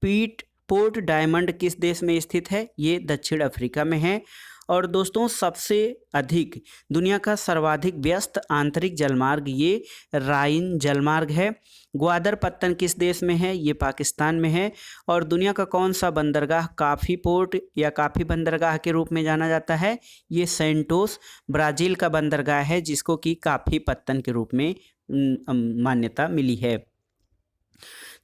पोर्ट डायमंड किस देश में स्थित है? ये दक्षिण अफ्रीका में है। और दोस्तों सबसे अधिक दुनिया का सर्वाधिक व्यस्त आंतरिक जलमार्ग ये राइन जलमार्ग है। ग्वादर पत्तन किस देश में है? ये पाकिस्तान में है। और दुनिया का कौन सा बंदरगाह काफ़ी पोर्ट या काफ़ी बंदरगाह के रूप में जाना जाता है? ये सेंटोस ब्राज़ील का बंदरगाह है जिसको कि काफ़ी पत्तन के रूप में मान्यता मिली है।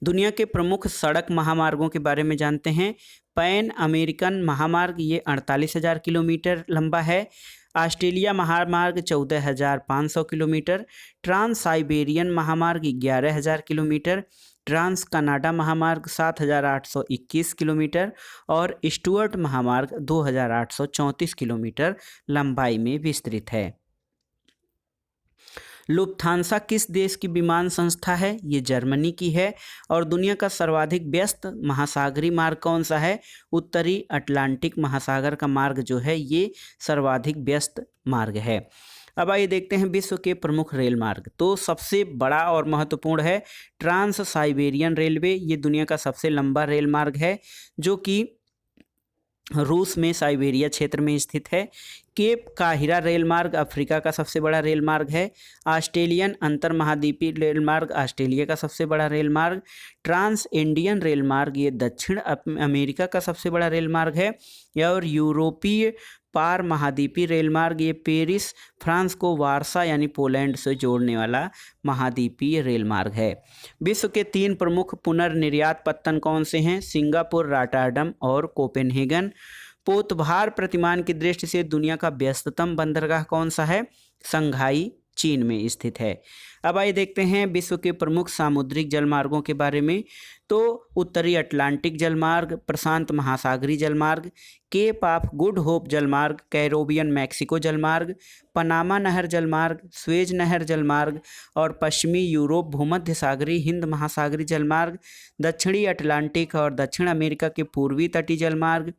दुनिया के प्रमुख सड़क महामार्गों के बारे में जानते हैं। पैन अमेरिकन महामार्ग ये 48,000 किलोमीटर लंबा है। ऑस्ट्रेलिया महामार्ग 14,500 किलोमीटर। ट्रांस साइबेरियन महामार्ग 11,000 किलोमीटर। ट्रांस कनाडा महामार्ग 7,821 किलोमीटर और स्टुअर्ट महामार्ग 2,834 किलोमीटर लंबाई में विस्तृत है। लुफ्थांसा किस देश की विमान संस्था है? ये जर्मनी की है। और दुनिया का सर्वाधिक व्यस्त महासागरीय मार्ग कौन सा है? उत्तरी अटलांटिक महासागर का मार्ग जो है ये सर्वाधिक व्यस्त मार्ग है। अब आइए देखते हैं विश्व के प्रमुख रेल मार्ग। तो सबसे बड़ा और महत्वपूर्ण है ट्रांस साइबेरियन रेलवे। ये दुनिया का सबसे लंबा रेल मार्ग है जो कि रूस में साइबेरिया क्षेत्र में स्थित है। केप काहिरा रेल मार्ग अफ्रीका का सबसे बड़ा रेल मार्ग है। ऑस्ट्रेलियन अंतर महाद्वीपीय रेल मार्ग ऑस्ट्रेलिया का सबसे बड़ा रेल मार्ग। ट्रांस इंडियन रेल मार्ग ये दक्षिण अमेरिका का सबसे बड़ा रेल मार्ग है। और यूरोपीय पार महाद्वीपीय रेल मार्ग ये पेरिस फ्रांस को वारसा यानी पोलैंड से जोड़ने वाला महाद्वीपीय रेल मार्ग है। विश्व के 3 प्रमुख पुनर्निर्यात पत्तन कौन से हैं? सिंगापुर, रॉटरडम और कोपेनहेगन। पोतभार प्रतिमान की दृष्टि से दुनिया का व्यस्ततम बंदरगाह कौन सा है? शंघाई चीन में स्थित है। अब आइए देखते हैं विश्व के प्रमुख सामुद्रिक जलमार्गों के बारे में। तो उत्तरी अटलांटिक जलमार्ग, प्रशांत महासागरीय जलमार्ग, केप ऑफ गुड होप जलमार्ग, कैरोबियन मैक्सिको जलमार्ग, पनामा नहर जलमार्ग, स्वेज नहर जलमार्ग और पश्चिमी यूरोप भूमध्य सागरीय हिंद महासागरीय जलमार्ग, दक्षिणी अटलांटिक और दक्षिण अमेरिका के पूर्वी तटीय जलमार्ग,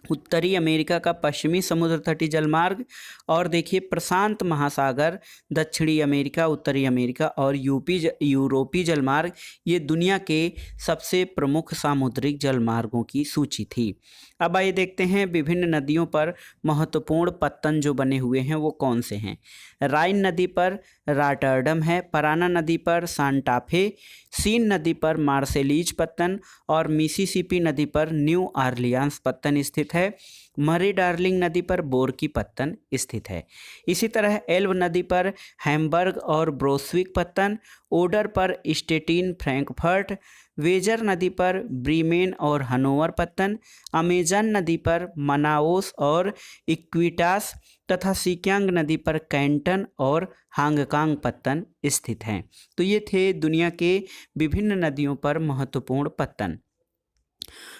उत्तरी अमेरिका का पश्चिमी समुद्र तटीय जलमार्ग और देखिए प्रशांत महासागर, दक्षिणी अमेरिका, उत्तरी अमेरिका और यूरोपीय जलमार्ग ये दुनिया के सबसे प्रमुख सामुद्रिक जलमार्गों की सूची थी। अब आइए देखते हैं विभिन्न नदियों पर महत्वपूर्ण पत्तन जो बने हुए हैं वो कौन से हैं। राइन नदी पर रॉटरडम है, पराना नदी पर सांटा फे, सीन नदी पर मार्सेलीज पत्तन और मिसिसिपी नदी पर न्यू ऑरलियंस पत्तन स्थित है। मरी डार्लिंग नदी पर बोरकी पत्तन स्थित है। इसी तरह एल्ब नदी पर हैम्बर्ग और ब्रोस्विक पत्तन, ओडर पर स्टेटिन फ्रैंकफर्ट, वेजर नदी पर ब्रीमेन और हनोवर पत्तन, अमेजन नदी पर मनाओस और इक्विटास तथा सिक्यांग नदी पर कैंटन और हांगकांग पत्तन स्थित हैं। तो ये थे दुनिया के विभिन्न नदियों पर महत्वपूर्ण पत्तन।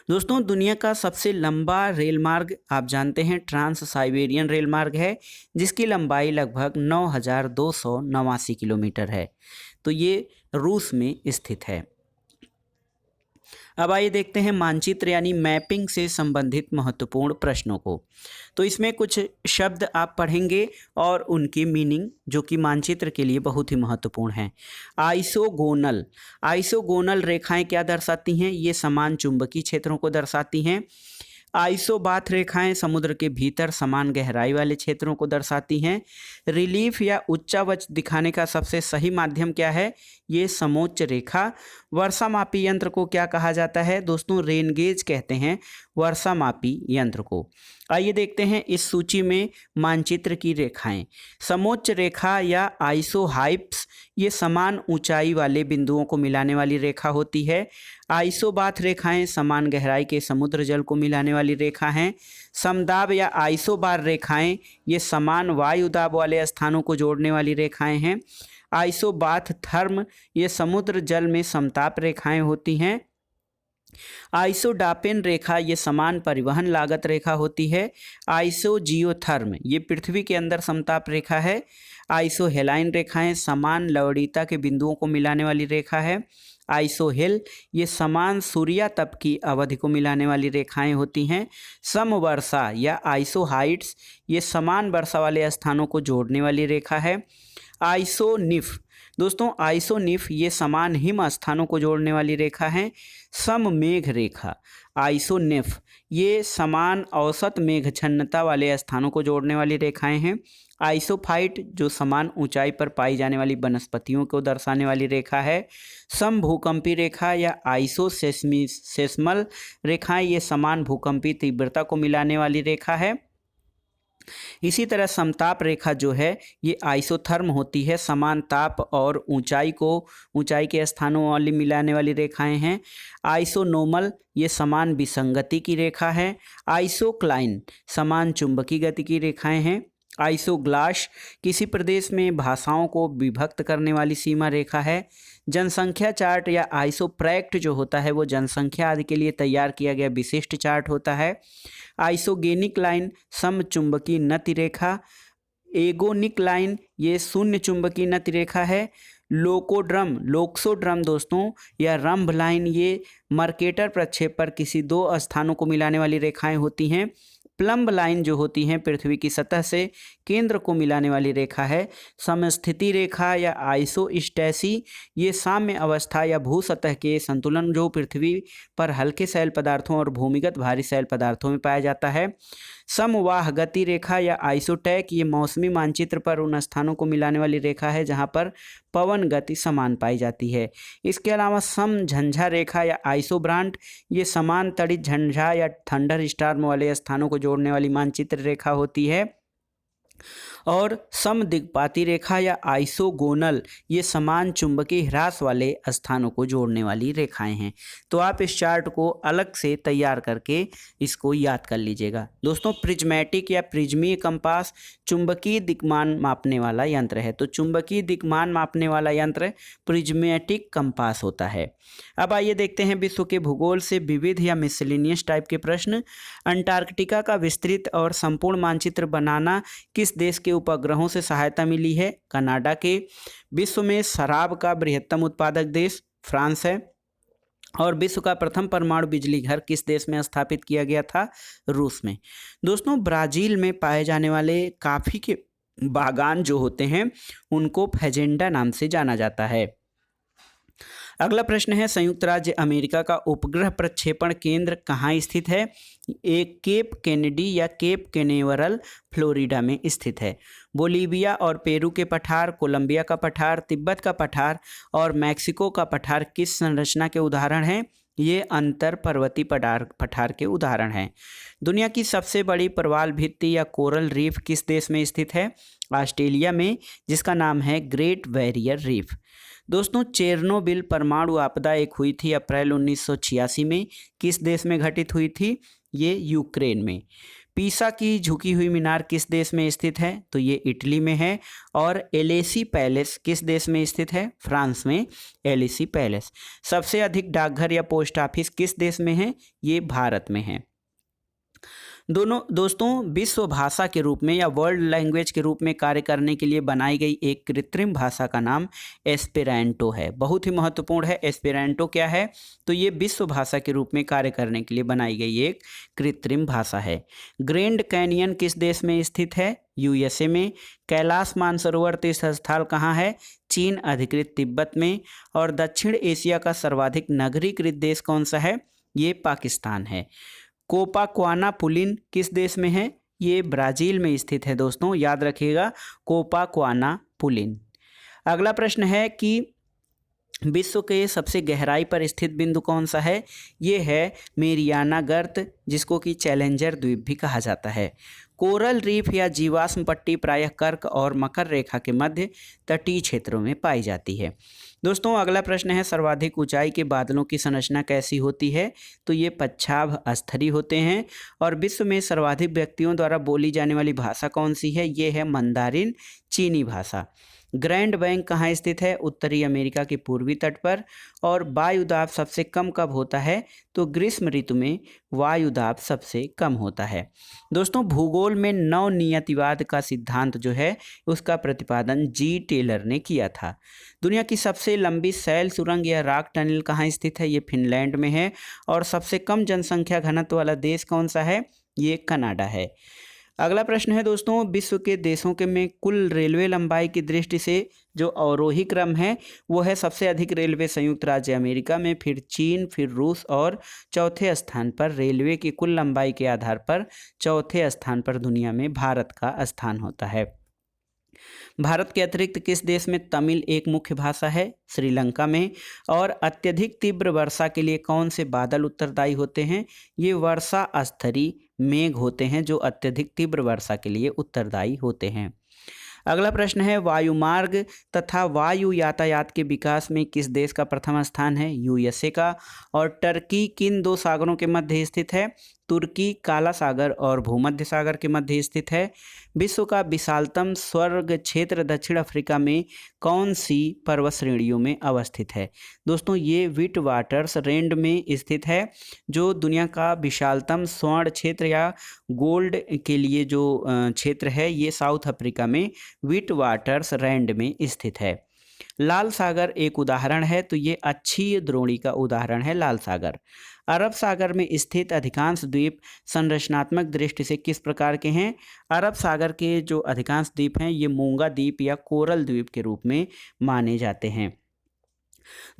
दोस्तों दुनिया का सबसे लंबा रेल मार्ग आप जानते हैं ट्रांस साइबेरियन रेल मार्ग है जिसकी लंबाई लगभग 9,289 किलोमीटर है। तो ये रूस में स्थित है। अब आइए देखते हैं मानचित्र यानी मैपिंग से संबंधित महत्वपूर्ण प्रश्नों को। तो इसमें कुछ शब्द आप पढ़ेंगे और उनकी मीनिंग जो कि मानचित्र के लिए बहुत ही महत्वपूर्ण है। आइसोगोनल, आइसोगोनल रेखाएं क्या दर्शाती हैं? ये समान चुंबकीय क्षेत्रों को दर्शाती हैं। आइसोबाथ रेखाएं समुद्र के भीतर समान गहराई वाले क्षेत्रों को दर्शाती हैं। रिलीफ या उच्चावच दिखाने का सबसे सही माध्यम क्या है? ये समोच्च रेखा। वर्षा मापी यंत्र को क्या कहा जाता है? दोस्तों रेन गेज कहते हैं वर्षा मापी यंत्र को। आइए देखते हैं इस सूची में मानचित्र की रेखाएं। समोच्च रेखा या आइसोहाइप्स ये समान ऊंचाई वाले बिंदुओं को मिलाने वाली रेखा होती है। आइसोबाथ रेखाएं समान गहराई के समुद्र जल को मिलाने वाली रेखा हैं। समदाब या आइसोबार रेखाएं ये समान वायु दाब वाले स्थानों को जोड़ने वाली रेखाएं हैं। आइसोबाथ थर्म ये समुद्र जल में समताप रेखाएं होती हैं। आइसोडापेन रेखा ये समान परिवहन लागत रेखा होती है। आइसोजियोथर्म ये पृथ्वी के अंदर समताप रेखा है। आइसोहेलाइन रेखाएं समान लवणीयता के बिंदुओं को मिलाने वाली रेखा है। आइसोहेल ये समान सूर्यातप की अवधि को मिलाने वाली रेखाएं होती हैं। समवर्षा या आइसोहाइट्स ये समान वर्षा वाले स्थानों को जोड़ने वाली रेखा है। आइसोनिफ दोस्तों आइसोनिफ ये समान हिम स्थानों को जोड़ने वाली रेखा है। सममेघ रेखा आइसोनेफ ये समान औसत मेघछन्नता वाले स्थानों को जोड़ने वाली रेखाएं हैं। आइसोफाइट जो समान ऊंचाई पर पाई जाने वाली वनस्पतियों को दर्शाने वाली रेखा है। समभूकंपी रेखा या आइसोसेस्मल रेखाएं ये समान भूकंपी तीव्रता को मिलाने वाली रेखा है। इसी तरह समताप रेखा जो है ये आइसोथर्म होती है, समान ताप और ऊंचाई के स्थानों वाली मिलाने वाली रेखाएं हैं। आइसोनोमल ये समान विसंगति की रेखा है। आइसोक्लाइन समान चुंबकीय गति की रेखाएं हैं। आइसोग्लास किसी प्रदेश में भाषाओं को विभक्त करने वाली सीमा रेखा है। जनसंख्या चार्ट या आइसोप्रैक्ट जो होता है वो जनसंख्या आदि के लिए तैयार किया गया विशिष्ट चार्ट होता है। आइसोगेनिक लाइन समचुंबकीय नति रेखा। एगोनिक लाइन ये शून्य चुंबकीय नति रेखा है। लोक्सोड्रम दोस्तों या रंभ लाइन ये मर्केटर प्रक्षेप पर किसी दो स्थानों को मिलाने वाली रेखाएं होती हैं। प्लम्ब लाइन जो होती हैं पृथ्वी की सतह से केंद्र को मिलाने वाली रेखा है। समस्थिति रेखा या आइसोस्टेसी ये साम्य अवस्था या भू सतह के संतुलन जो पृथ्वी पर हल्के सैल पदार्थों और भूमिगत भारी सैल पदार्थों में पाया जाता है। समवाह गति रेखा या आइसोटैक ये मौसमी मानचित्र पर उन स्थानों को मिलाने वाली रेखा है जहां पर पवन गति समान पाई जाती है। इसके अलावा समझंझा रेखा या आइसोब्रांट ये समान तड़ित झंझा या थंडर स्टार्म वाले स्थानों को जोड़ने वाली मानचित्र रेखा होती है। और समदिक्पाती रेखा या आइसोगोनल ये समान चुंबकीय ह्रास वाले स्थानों को जोड़ने वाली रेखाएं हैं। तो आप इस चार्ट को अलग से तैयार करके इसको याद कर लीजिएगा। दोस्तों प्रिज्मेटिक या प्रिज्मीय कंपास चुंबकीय दिक्मान मापने वाला यंत्र है। तो चुंबकीय दिक्मान मापने वाला यंत्र प्रिज्मेटिक कंपास होता है। अब आइए देखते हैं विश्व के भूगोल से विविध या मिसलेनियस टाइप के प्रश्न। अंटार्कटिका का विस्तृत और संपूर्ण मानचित्र बनाना किस देश के उपग्रहों से सहायता मिली है? कनाडा के। विश्व में शराब का बृहत्तम उत्पादक देश फ्रांस है। और विश्व का प्रथम परमाणु बिजली घर किस देश में स्थापित किया गया था? रूस में। दोस्तों ब्राजील में पाए जाने वाले कॉफी के बागान जो होते हैं उनको फैजेंडा नाम से जाना जाता है। अगला प्रश्न है संयुक्त राज्य अमेरिका का उपग्रह प्रक्षेपण केंद्र कहाँ स्थित है? एक केप केनेडी या केप केनेवरल फ्लोरिडा में स्थित है। बोलीविया और पेरू के पठार, कोलंबिया का पठार, तिब्बत का पठार और मैक्सिको का पठार किस संरचना के उदाहरण हैं? ये अंतर पर्वतीय पठार के उदाहरण हैं। दुनिया की सबसे बड़ी प्रवाल भित्ति या कोरल रीफ किस देश में स्थित है? ऑस्ट्रेलिया में, जिसका नाम है ग्रेट बैरियर रीफ। दोस्तों चेरनोबिल परमाणु आपदा एक हुई थी अप्रैल 1986 में, किस देश में घटित हुई थी? ये यूक्रेन में। पीसा की झुकी हुई मीनार किस देश में स्थित है? तो ये इटली में है। और एलेसी पैलेस किस देश में स्थित है? फ्रांस में एलेसी पैलेस। सबसे अधिक डाकघर या पोस्ट ऑफिस किस देश में है? ये भारत में है। दोस्तों विश्व भाषा के रूप में या वर्ल्ड लैंग्वेज के रूप में कार्य करने के लिए बनाई गई एक कृत्रिम भाषा का नाम एस्पेरांटो है। बहुत ही महत्वपूर्ण है। एस्पेरांटो क्या है? तो ये विश्व भाषा के रूप में कार्य करने के लिए बनाई गई एक कृत्रिम भाषा है। ग्रैंड कैनियन किस देश में स्थित है? यूएसए में। कैलाश मानसरोवर तीर्थ स्थल कहाँ है? चीन अधिकृत तिब्बत में। और दक्षिण एशिया का सर्वाधिक नगरीकृत देश कौन सा है? ये पाकिस्तान है। कोपाक्वाना पुलिन किस देश में है? ये ब्राज़ील में स्थित है। दोस्तों याद रखिएगा कोपाक्वाना पुलिन। अगला प्रश्न है कि विश्व के सबसे गहराई पर स्थित बिंदु कौन सा है? ये है मेरियाना गर्त, जिसको कि चैलेंजर द्वीप भी कहा जाता है। कोरल रीफ या जीवाश्म पट्टी प्रायः कर्क और मकर रेखा के मध्य तटीय क्षेत्रों में पाई जाती है। दोस्तों अगला प्रश्न है सर्वाधिक ऊंचाई के बादलों की संरचना कैसी होती है? तो ये पच्छाभ स्तरीय होते हैं। और विश्व में सर्वाधिक व्यक्तियों द्वारा बोली जाने वाली भाषा कौन सी है? ये है मंदारिन चीनी भाषा। ग्रैंड बैंक कहाँ स्थित है? उत्तरी अमेरिका के पूर्वी तट पर। और वायुदाब सबसे कम कब होता है? तो ग्रीष्म ऋतु में वायुदाब सबसे कम होता है। दोस्तों भूगोल में नवनियतिवाद का सिद्धांत जो है उसका प्रतिपादन जी टेलर ने किया था। दुनिया की सबसे लंबी सैल सुरंग या रॉक टनल कहाँ स्थित है? ये फिनलैंड में है। और सबसे कम जनसंख्या घनत्व वाला देश कौन सा है? ये कनाडा है। अगला प्रश्न है दोस्तों, विश्व के देशों के में कुल रेलवे लंबाई की दृष्टि से जो अवरोही क्रम है वो है सबसे अधिक रेलवे संयुक्त राज्य अमेरिका में, फिर चीन, फिर रूस और चौथे स्थान पर रेलवे की कुल लंबाई के आधार पर चौथे स्थान पर दुनिया में भारत का स्थान होता है। भारत के अतिरिक्त किस देश में तमिल एक मुख्य भाषा है? श्रीलंका में। और अत्यधिक तीव्र वर्षा के लिए कौन से बादल उत्तरदायी होते हैं? ये वर्षा स्तरीय मेघ होते हैं जो अत्यधिक तीव्र वर्षा के लिए उत्तरदायी होते हैं। अगला प्रश्न है, वायुमार्ग तथा वायु यातायात के विकास में किस देश का प्रथम स्थान है? यूएसए का। और टर्की किन दो सागरों के मध्य स्थित है? तुर्की काला सागर और भूमध्य सागर के मध्य स्थित है। विश्व का विशालतम स्वर्ग क्षेत्र दक्षिण अफ्रीका में कौन सी पर्वत श्रेणियों में अवस्थित है? दोस्तों ये विट वाटर्स रैंड में स्थित है। जो दुनिया का विशालतम स्वर्ण क्षेत्र या गोल्ड के लिए जो क्षेत्र है ये साउथ अफ्रीका में विट वाटर्स रैंड में स्थित है। लाल सागर एक उदाहरण है, तो ये अक्षीय द्रोणी का उदाहरण है लाल सागर। अरब सागर में स्थित अधिकांश द्वीप संरचनात्मक दृष्टि से किस प्रकार के हैं? अरब सागर के जो अधिकांश द्वीप हैं ये मूंगा द्वीप या कोरल द्वीप के रूप में माने जाते हैं।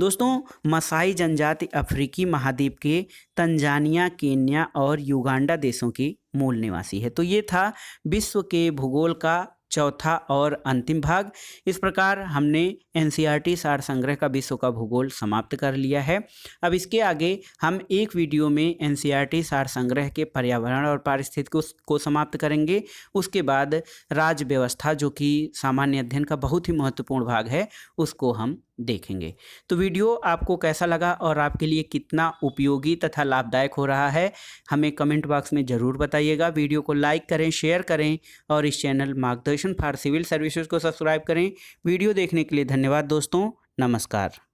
दोस्तों मसाई जनजाति अफ्रीकी महाद्वीप के तंजानिया, केन्या और युगांडा देशों की मूल निवासी है। तो ये था विश्व के भूगोल का चौथा और अंतिम भाग। इस प्रकार हमने एनसीईआरटी सार संग्रह का विश्व का भूगोल समाप्त कर लिया है। अब इसके आगे हम एक वीडियो में एनसीईआरटी सार संग्रह के पर्यावरण और पारिस्थितिकी को समाप्त करेंगे। उसके बाद राज्य व्यवस्था जो कि सामान्य अध्ययन का बहुत ही महत्वपूर्ण भाग है उसको हम देखेंगे। तो वीडियो आपको कैसा लगा और आपके लिए कितना उपयोगी तथा लाभदायक हो रहा है हमें कमेंट बॉक्स में ज़रूर बताइएगा। वीडियो को लाइक करें, शेयर करें और इस चैनल मार्गदर्शन फॉर सिविल सर्विसेज को सब्सक्राइब करें। वीडियो देखने के लिए धन्यवाद दोस्तों, नमस्कार।